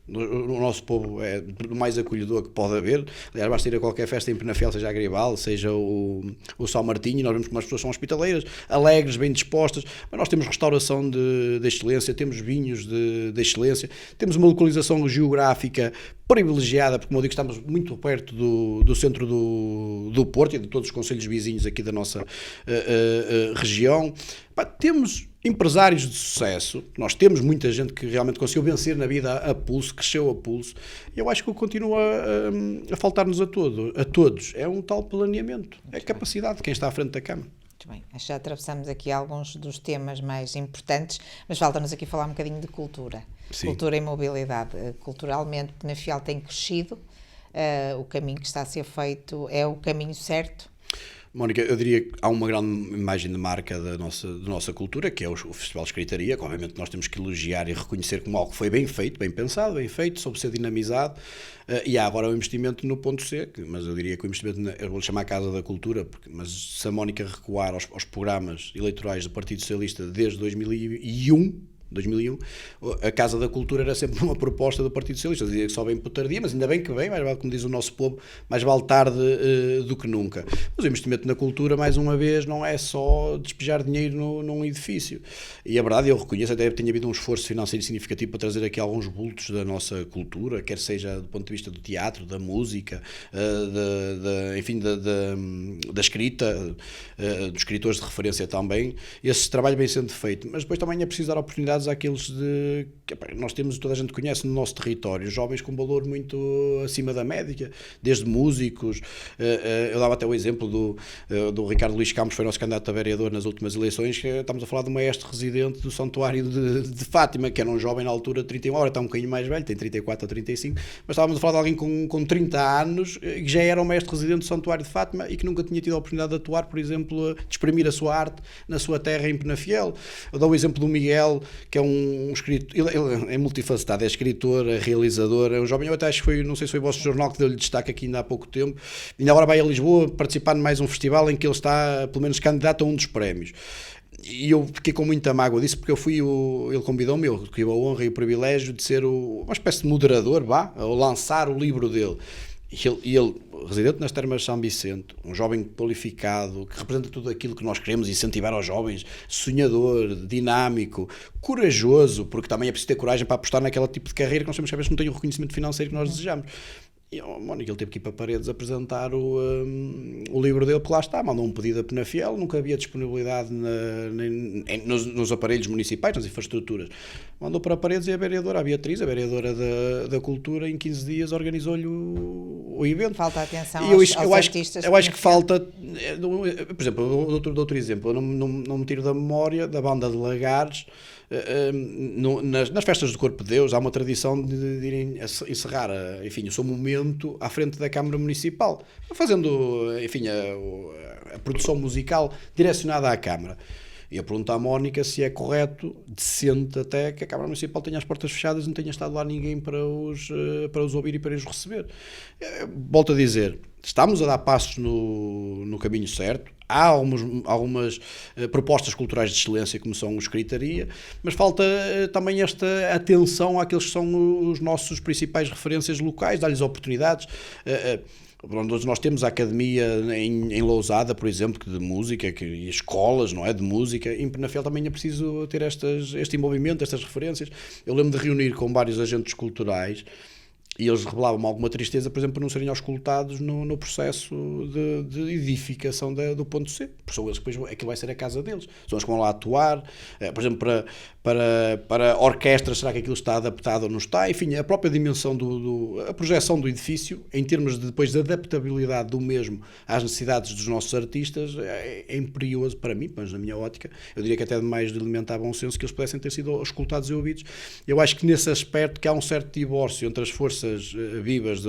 o nosso povo é do mais acolhedor que pode haver. Aliás, basta ir a qualquer festa em Penafiel, seja a Grival, seja o São Martinho, e nós vemos como as pessoas são hospitaleiras, alegres, bem dispostas, mas nós temos restauração de excelência, temos vinhos de excelência, temos uma localização geográfica privilegiada, porque, como eu digo, estamos muito perto do centro do Porto e de todos os concelhos vizinhos aqui da nossa região. Temos empresários de sucesso, nós temos muita gente que realmente conseguiu vencer na vida a pulso, cresceu a pulso, e eu acho que continua a faltar-nos a todos, é um tal planeamento, é a capacidade de quem está à frente da Câmara. Muito bem, acho que já atravessamos aqui alguns dos temas mais importantes, mas falta-nos aqui falar um bocadinho de cultura. Sim. Cultura e mobilidade. Culturalmente, Penafiel tem crescido, o caminho que está a ser feito é o caminho certo? Mónica, eu diria que há uma grande imagem de marca da nossa cultura, que é o Festival de Escritaria, que obviamente nós temos que elogiar e reconhecer como algo que foi bem feito, bem pensado, bem feito, soube ser dinamizado, e há agora o investimento no ponto C, mas eu diria que o investimento, eu vou-lhe chamar a Casa da Cultura, mas se a Mónica recuar aos programas eleitorais do Partido Socialista desde 2001, a Casa da Cultura era sempre uma proposta do Partido Socialista, dizia que só vem por tardia, mas ainda bem que vem, mais vale, como diz o nosso povo, mais vale tarde do que nunca. Mas o investimento na cultura, mais uma vez, não é só despejar dinheiro num edifício. E a verdade, eu reconheço, até tenha havido um esforço financeiro significativo para trazer aqui alguns bultos da nossa cultura, quer seja do ponto de vista do teatro, da música, enfim, da escrita, dos escritores de referência também. Esse trabalho vem sendo feito, mas depois também é preciso dar oportunidades àqueles que nós temos, toda a gente conhece no nosso território, jovens com valor muito acima da média, desde músicos, eu dava até o exemplo do Ricardo Luís Campos, foi nosso candidato a vereador nas últimas eleições, que estamos a falar de um maestro residente do Santuário de Fátima, que era um jovem na altura de 31, agora está um bocadinho mais velho, tem 34 ou 35, mas estávamos a falar de alguém com 30 anos, que já era um mestre residente do Santuário de Fátima e que nunca tinha tido a oportunidade de atuar, por exemplo, de exprimir a sua arte na sua terra em Penafiel. Eu dou o exemplo do Miguel, que é um escritor, ele é multifacetado, é escritor, é realizador, é um jovem, eu até acho que foi, não sei se foi o vosso jornal que deu-lhe destaque aqui ainda há pouco tempo, e agora vai a Lisboa participar de mais um festival em que ele está, pelo menos, candidato a um dos prémios. E eu fiquei com muita mágoa disso, porque ele convidou-me, eu tive a honra e o privilégio de ser uma espécie de moderador, ao lançar o livro dele. E ele, residente nas Termas de São Vicente, um jovem qualificado, que representa tudo aquilo que nós queremos incentivar aos jovens, sonhador, dinâmico, corajoso, porque também é preciso ter coragem para apostar naquele tipo de carreira que nós sabemos que às vezes não tem o reconhecimento financeiro que nós desejamos. E Mónica, ele teve que ir para Paredes apresentar o livro dele, porque lá está, mandou um pedido a Penafiel, nunca havia disponibilidade nos aparelhos municipais, nas infraestruturas. Mandou para Paredes e a vereadora Beatriz, da Cultura, em 15 dias organizou-lhe o evento. Falta atenção aos artistas. Eu acho que falta, por exemplo, outro exemplo, eu não me tiro da memória da banda de Lagares. Nas festas do Corpo de Deus há uma tradição de irem encerrar enfim, o seu momento à frente da Câmara Municipal, fazendo enfim, a produção musical direcionada à Câmara. E eu pergunto à Mónica se é correto, decente até, que a Câmara Municipal tenha as portas fechadas e não tenha estado lá ninguém para os ouvir e para os receber. Volto a dizer, estamos a dar passos no caminho certo. Há algumas propostas culturais de excelência, como são o Escritaria, mas falta também esta atenção àqueles que são os nossos principais referências locais, dar-lhes oportunidades. Nós temos a Academia em Lousada, por exemplo, de música, e escolas, não é, de música. Em Penafiel também é preciso ter este envolvimento, estas referências. Eu lembro de reunir com vários agentes culturais e eles revelavam alguma tristeza, por exemplo, por não serem auscultados no processo de edificação do ponto C. Porque são eles que depois aquilo vai ser a casa deles. São eles que vão lá atuar. Por exemplo, para orquestras, será que aquilo está adaptado ou não está? Enfim, a própria dimensão, a projeção do edifício, em termos depois de adaptabilidade do mesmo às necessidades dos nossos artistas, é imperioso para mim, mas na minha ótica, eu diria que até demais de alimentar bom senso que eles pudessem ter sido auscultados e ouvidos. Eu acho que nesse aspecto que há um certo divórcio entre as forças vivas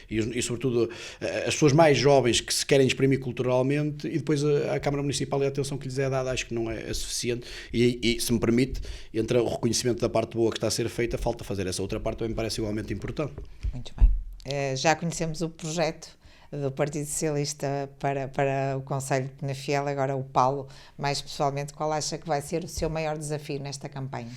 e sobretudo as pessoas mais jovens que se querem exprimir culturalmente, e depois a Câmara Municipal e a atenção que lhes é dada, acho que não é suficiente, e se me permite, entre o reconhecimento da parte boa que está a ser feita, falta fazer essa outra parte, também me parece igualmente importante. Muito bem. Já conhecemos o projeto do Partido Socialista para o Conselho de Penafiel, agora o Paulo, mais pessoalmente, qual acha que vai ser o seu maior desafio nesta campanha?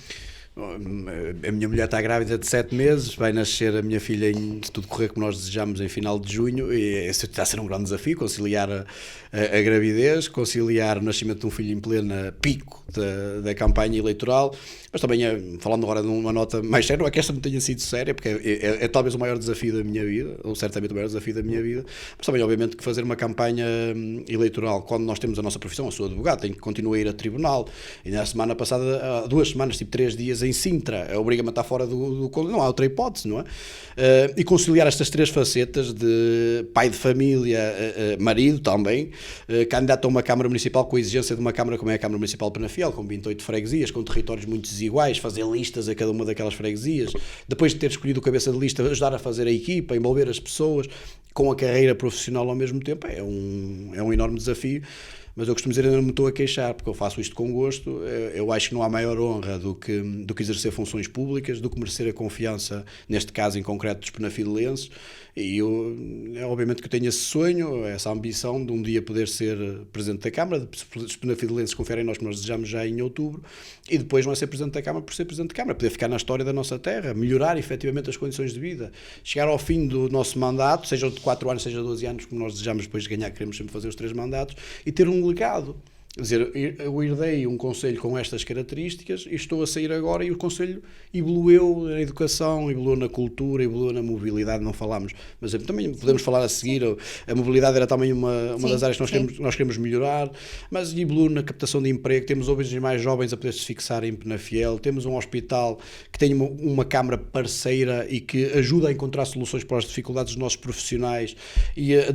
A minha mulher está grávida de 7 meses, vai nascer a minha filha, se tudo correr como nós desejamos, em final de junho, e esse está a ser um grande desafio, conciliar a gravidez, conciliar o nascimento de um filho em plena pico da campanha eleitoral, mas também, falando agora de uma nota mais séria, não é que esta não tenha sido séria, porque é talvez o maior desafio da minha vida, ou certamente o maior desafio da minha vida, mas também, obviamente, que fazer uma campanha eleitoral, quando nós temos a nossa profissão, eu sou advogado, tenho que continuar a ir a tribunal, e na semana passada, há 2 semanas, 3 dias, freguesias em Sintra, obriga-me a estar fora do conselho, não há outra hipótese, não é? E conciliar estas três facetas de pai de família, marido também, candidato a uma Câmara Municipal com a exigência de uma Câmara como é a Câmara Municipal de Penafiel, com 28 freguesias, com territórios muito desiguais, fazer listas a cada uma daquelas freguesias, depois de ter escolhido o cabeça de lista, ajudar a fazer a equipa, envolver as pessoas, com a carreira profissional ao mesmo tempo, é um enorme desafio. Mas eu costumo dizer, eu não me estou a queixar, porque eu faço isto com gosto. Eu acho que não há maior honra do que exercer funções públicas, do que merecer a confiança, neste caso em concreto, dos penafidelenses. E obviamente que eu tenho esse sonho, essa ambição de um dia poder ser Presidente da Câmara. Os penafidelenses confiarem em nós, que nós desejamos já em outubro, e depois não é ser Presidente da Câmara por ser Presidente da Câmara, poder ficar na história da nossa terra, melhorar efetivamente as condições de vida, chegar ao fim do nosso mandato, seja de 4 anos, seja de 12 anos, como nós desejamos depois de ganhar, queremos sempre fazer os 3 mandatos, e ter um legado. Quer dizer, eu herdei um conselho com estas características e estou a sair agora, e o conselho evoluiu na educação, evoluiu na cultura, evoluiu na mobilidade, não falámos, mas também podemos falar a seguir. A mobilidade era também uma das áreas que nós queremos melhorar, mas evoluiu na captação de emprego. Temos hoje mais jovens a poder se fixar em Penafiel, temos um hospital que tem uma Câmara parceira e que ajuda a encontrar soluções para as dificuldades dos nossos profissionais e a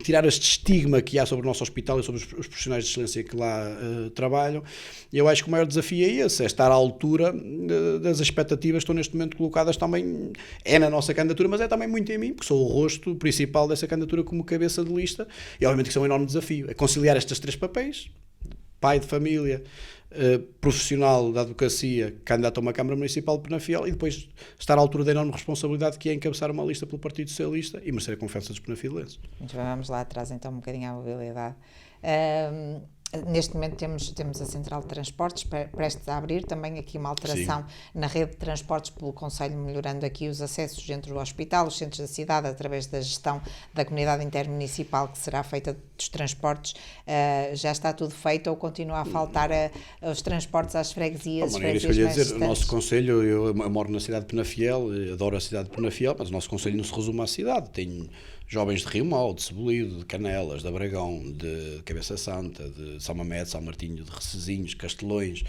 tirar este estigma que há sobre o nosso hospital e sobre os profissionais de excelência que lá trabalham. Eu acho que o maior desafio é esse, é estar à altura das expectativas que estão neste momento colocadas também, é na nossa candidatura, mas é também muito em mim, porque sou o rosto principal dessa candidatura como cabeça de lista, e obviamente que isso é um enorme desafio, é conciliar estes 3 papéis, pai de família, profissional da advocacia, candidato a uma Câmara Municipal de Penafiel, e depois estar à altura da enorme responsabilidade que é encabeçar uma lista pelo Partido Socialista e merecer a confiança dos penafilenses. Muito bem, vamos lá atrás então um bocadinho à mobilidade. Neste momento temos a Central de Transportes prestes a abrir, também aqui uma alteração na rede de transportes pelo Conselho, melhorando aqui os acessos entre o hospital, os centros da cidade, através da gestão da comunidade intermunicipal que será feita dos transportes. Já está tudo feito ou continua a faltar os transportes às freguesias? O nosso Conselho, eu moro na cidade de Penafiel, adoro a cidade de Penafiel, mas o nosso Conselho não se resume à cidade. Tenho jovens de Rio Mau, de Cebolide, de Canelas, de Abragão, de Cabeça Santa, de São Mamede, São Martinho, de Recezinhos, Castelões,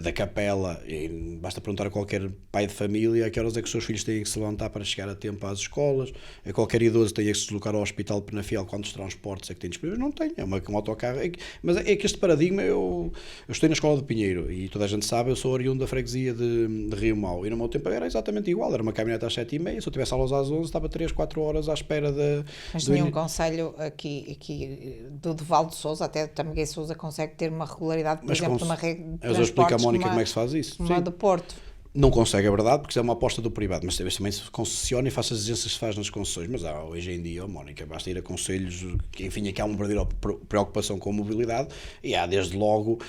da Capela. E basta perguntar a qualquer pai de família a que horas é que os seus filhos têm que se levantar para chegar a tempo às escolas, a qualquer idoso tem que se deslocar ao Hospital de Penafiel, quantos transportes é que tem disponíveis? Não tem, é um autocarro. Mas é que este paradigma, eu estou na Escola de Pinheiro e toda a gente sabe, eu sou oriundo da freguesia de Rio Mau, e no meu tempo era exatamente igual, era uma caminhonete às 7h30, se eu tivesse aulas às 11, estava 3-4 horas à espera Mas nenhum conselho aqui do Val de Sousa, até também Sousa, consegue ter uma regularidade, por exemplo, de uma rede de transportes. Eu explico à Mónica como é que se faz isso. Como a do Porto. Não consegue, é verdade, porque isso é uma aposta do privado, mas também se concessiona e faz as exigências que se faz nas concessões. Mas hoje em dia, Mónica, basta ir a conselhos que, enfim, aqui há uma verdadeira preocupação com a mobilidade, e há desde logo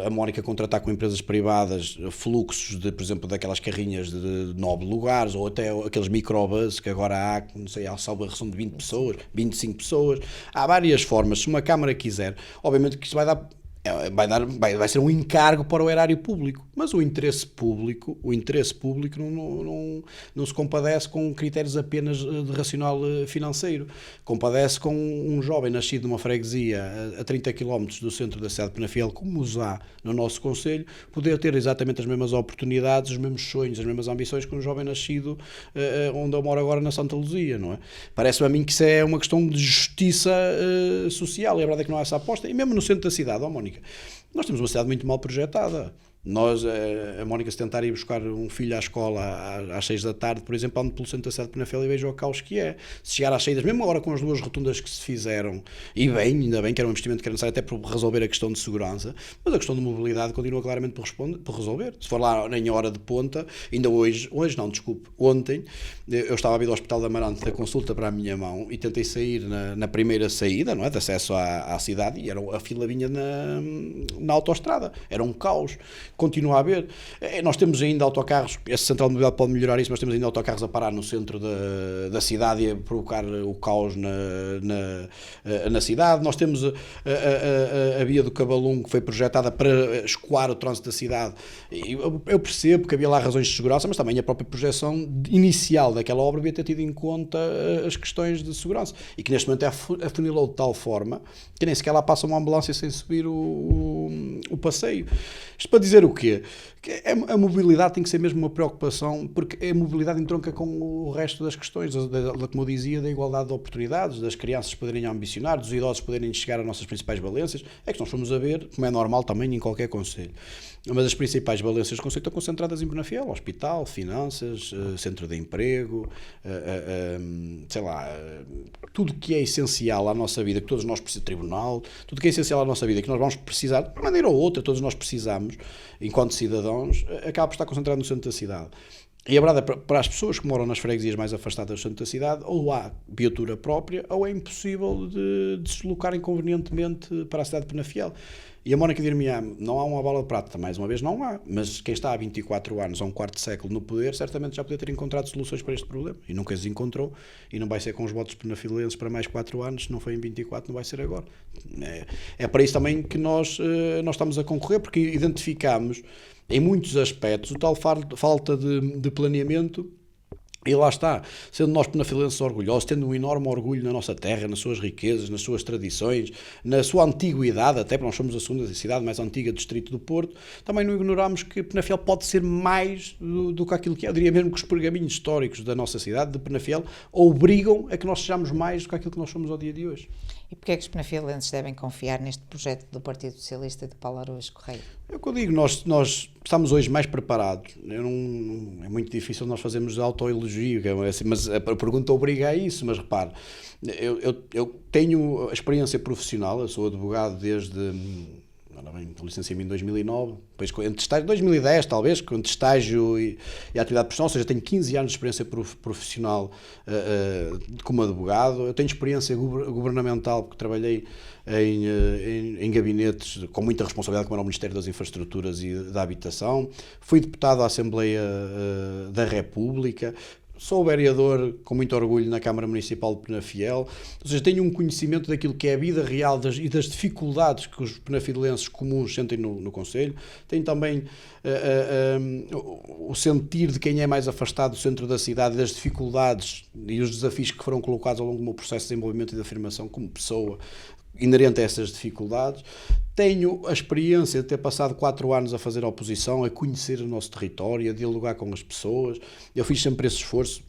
a Mónica contratar com empresas privadas fluxos de, por exemplo, daquelas carrinhas de 9 lugares, ou até aqueles microbus que agora há, não sei, há salvação de 20 pessoas, 25 pessoas. Há várias formas. Se uma Câmara quiser, obviamente que isso vai ser um encargo para o erário público, mas o interesse público não se compadece com critérios apenas de racional financeiro. Compadece com um jovem nascido numa freguesia a 30 km do centro da cidade de Penafiel, como os há no nosso concelho, poder ter exatamente as mesmas oportunidades, os mesmos sonhos, as mesmas ambições que um jovem nascido onde eu moro agora, na Santa Luzia, não é? Parece-me a mim que isso é uma questão de justiça social, e a verdade é que não há essa aposta, e mesmo no centro da cidade, Mónica, nós temos uma cidade muito mal projetada. Nós, a Mónica, se tentar ir buscar um filho à escola às 6 da tarde, por exemplo, ando pelo centro da cidade de Penafiel e vejo o caos que é. Se chegar às saídas, mesmo agora com as 2 rotundas que se fizeram, e bem, ainda bem que era um investimento que era necessário até para resolver a questão de segurança, mas a questão de mobilidade continua claramente por resolver. Se for lá em hora de ponta, ainda ontem, eu estava a vir do Hospital de Amarante da consulta para a minha mão e tentei sair na primeira saída, não é, de acesso à cidade, e a fila vinha na autoestrada. Era um caos. Continua a haver. Nós temos ainda autocarros, essa central de mobilidade pode melhorar isso, mas temos ainda autocarros a parar no centro da cidade e a provocar o caos na cidade. Nós temos a via do Cabalungo, que foi projetada para escoar o trânsito da cidade. Eu percebo que havia lá razões de segurança, mas também a própria projeção inicial daquela obra devia ter tido em conta as questões de segurança, e que neste momento afunilou de tal forma que nem sequer lá passa uma ambulância sem subir o passeio. Isto para dizer dizer o quê? Que a mobilidade tem que ser mesmo uma preocupação, porque a mobilidade entronca com o resto das questões, como eu dizia, da igualdade de oportunidades, das crianças poderem ambicionar, dos idosos poderem chegar às nossas principais valências. É que nós fomos a ver, como é normal também em qualquer concelho. Mas as principais valências do concelho estão concentradas em Penafiel: hospital, finanças, centro de emprego, sei lá, tudo que é essencial à nossa vida, que todos nós precisamos, tribunal, tudo que é essencial à nossa vida, que nós vamos precisar, de uma maneira ou outra, todos nós precisamos, enquanto cidadãos, acaba por estar concentrado no centro da cidade. E a verdade é, para as pessoas que moram nas freguesias mais afastadas do centro da cidade, ou há viatura própria, ou é impossível de se deslocarem convenientemente para a cidade de Penafiel. E a Mónica dir-me, não há uma bala de prata, mais uma vez não há, mas quem está há 24 anos, ou um quarto de século no poder, certamente já podia ter encontrado soluções para este problema, e nunca as encontrou, e não vai ser com os votos penafilenses para mais 4 anos, se não foi em 24, não vai ser agora. É para isso também que nós estamos a concorrer, porque identificamos, em muitos aspectos, o tal falta de planeamento. E lá está, sendo nós penafilenses orgulhosos, tendo um enorme orgulho na nossa terra, nas suas riquezas, nas suas tradições, na sua antiguidade, até porque nós somos a segunda cidade mais antiga do distrito do Porto, também não ignoramos que Penafiel pode ser mais do que aquilo que é. Eu diria mesmo que os pergaminhos históricos da nossa cidade, de Penafiel, obrigam a que nós sejamos mais do que aquilo que nós somos ao dia de hoje. E porquê é que os penafilenses devem confiar neste projeto do Partido Socialista e de Paulo Araújo Correia? É o que eu digo, nós estamos hoje mais preparados. É muito difícil nós fazermos autoelogio, mas a pergunta obriga a isso. Mas repare, eu tenho a experiência profissional, eu sou advogado desde... licenciei-me em 2009, depois entre estágio, 2010 talvez, entre estágio e atividade profissional, ou seja, tenho 15 anos de experiência profissional como advogado. Eu tenho experiência governamental, porque trabalhei em gabinetes com muita responsabilidade, como era o Ministério das Infraestruturas e da Habitação. Fui deputado à Assembleia da República. Sou vereador com muito orgulho na Câmara Municipal de Penafiel, ou seja, tenho um conhecimento daquilo que é a vida real e das dificuldades que os penafilenses comuns sentem no concelho. Tenho também o sentir de quem é mais afastado do centro da cidade, das dificuldades e os desafios que foram colocados ao longo do meu processo de desenvolvimento e de afirmação como pessoa, inerente a essas dificuldades. Tenho a experiência de ter passado 4 anos a fazer oposição, a conhecer o nosso território, a dialogar com as pessoas. Eu fiz sempre esse esforço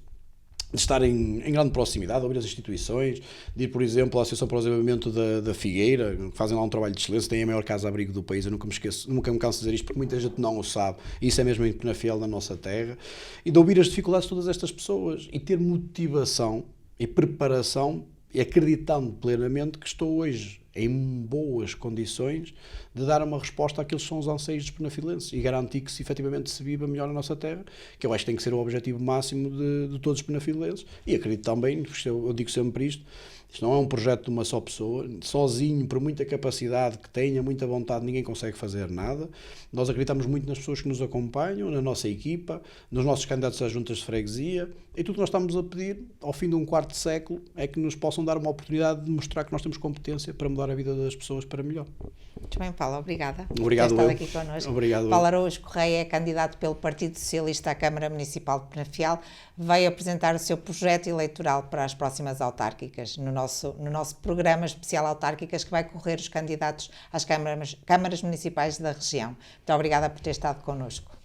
de estar em grande proximidade, de ouvir as instituições, de ir, por exemplo, à Associação para o Desenvolvimento da Figueira, que fazem lá um trabalho de excelência, têm a maior casa-abrigo do país. Eu nunca me canso de dizer isto, porque muita gente não o sabe, e isso é mesmo em Penafiel, na nossa terra, e de ouvir as dificuldades de todas estas pessoas, e ter motivação e preparação, e acreditando plenamente que estou hoje em boas condições de dar uma resposta àqueles que são os anseios dos penafilenses e garantir que efetivamente se viva melhor na nossa terra, que eu acho que tem que ser o objetivo máximo de todos os penafilenses. E acredito também, eu digo sempre isto não é um projeto de uma só pessoa, sozinho, por muita capacidade que tenha, muita vontade, ninguém consegue fazer nada. Nós acreditamos muito nas pessoas que nos acompanham, na nossa equipa, nos nossos candidatos às juntas de freguesia, e tudo que nós estamos a pedir, ao fim de um quarto de século, é que nos possam dar uma oportunidade de mostrar que nós temos competência para mudar a vida das pessoas para melhor. Muito bem, Paulo, obrigada. Obrigado, por ter estado aqui connosco. Obrigado, Paulo Araújo Correia é candidato pelo Partido Socialista à Câmara Municipal de Penafiel, veio apresentar o seu projeto eleitoral para as próximas autárquicas, no nosso programa especial autárquicas, que vai correr os candidatos às câmaras municipais da região. Muito obrigada por ter estado connosco.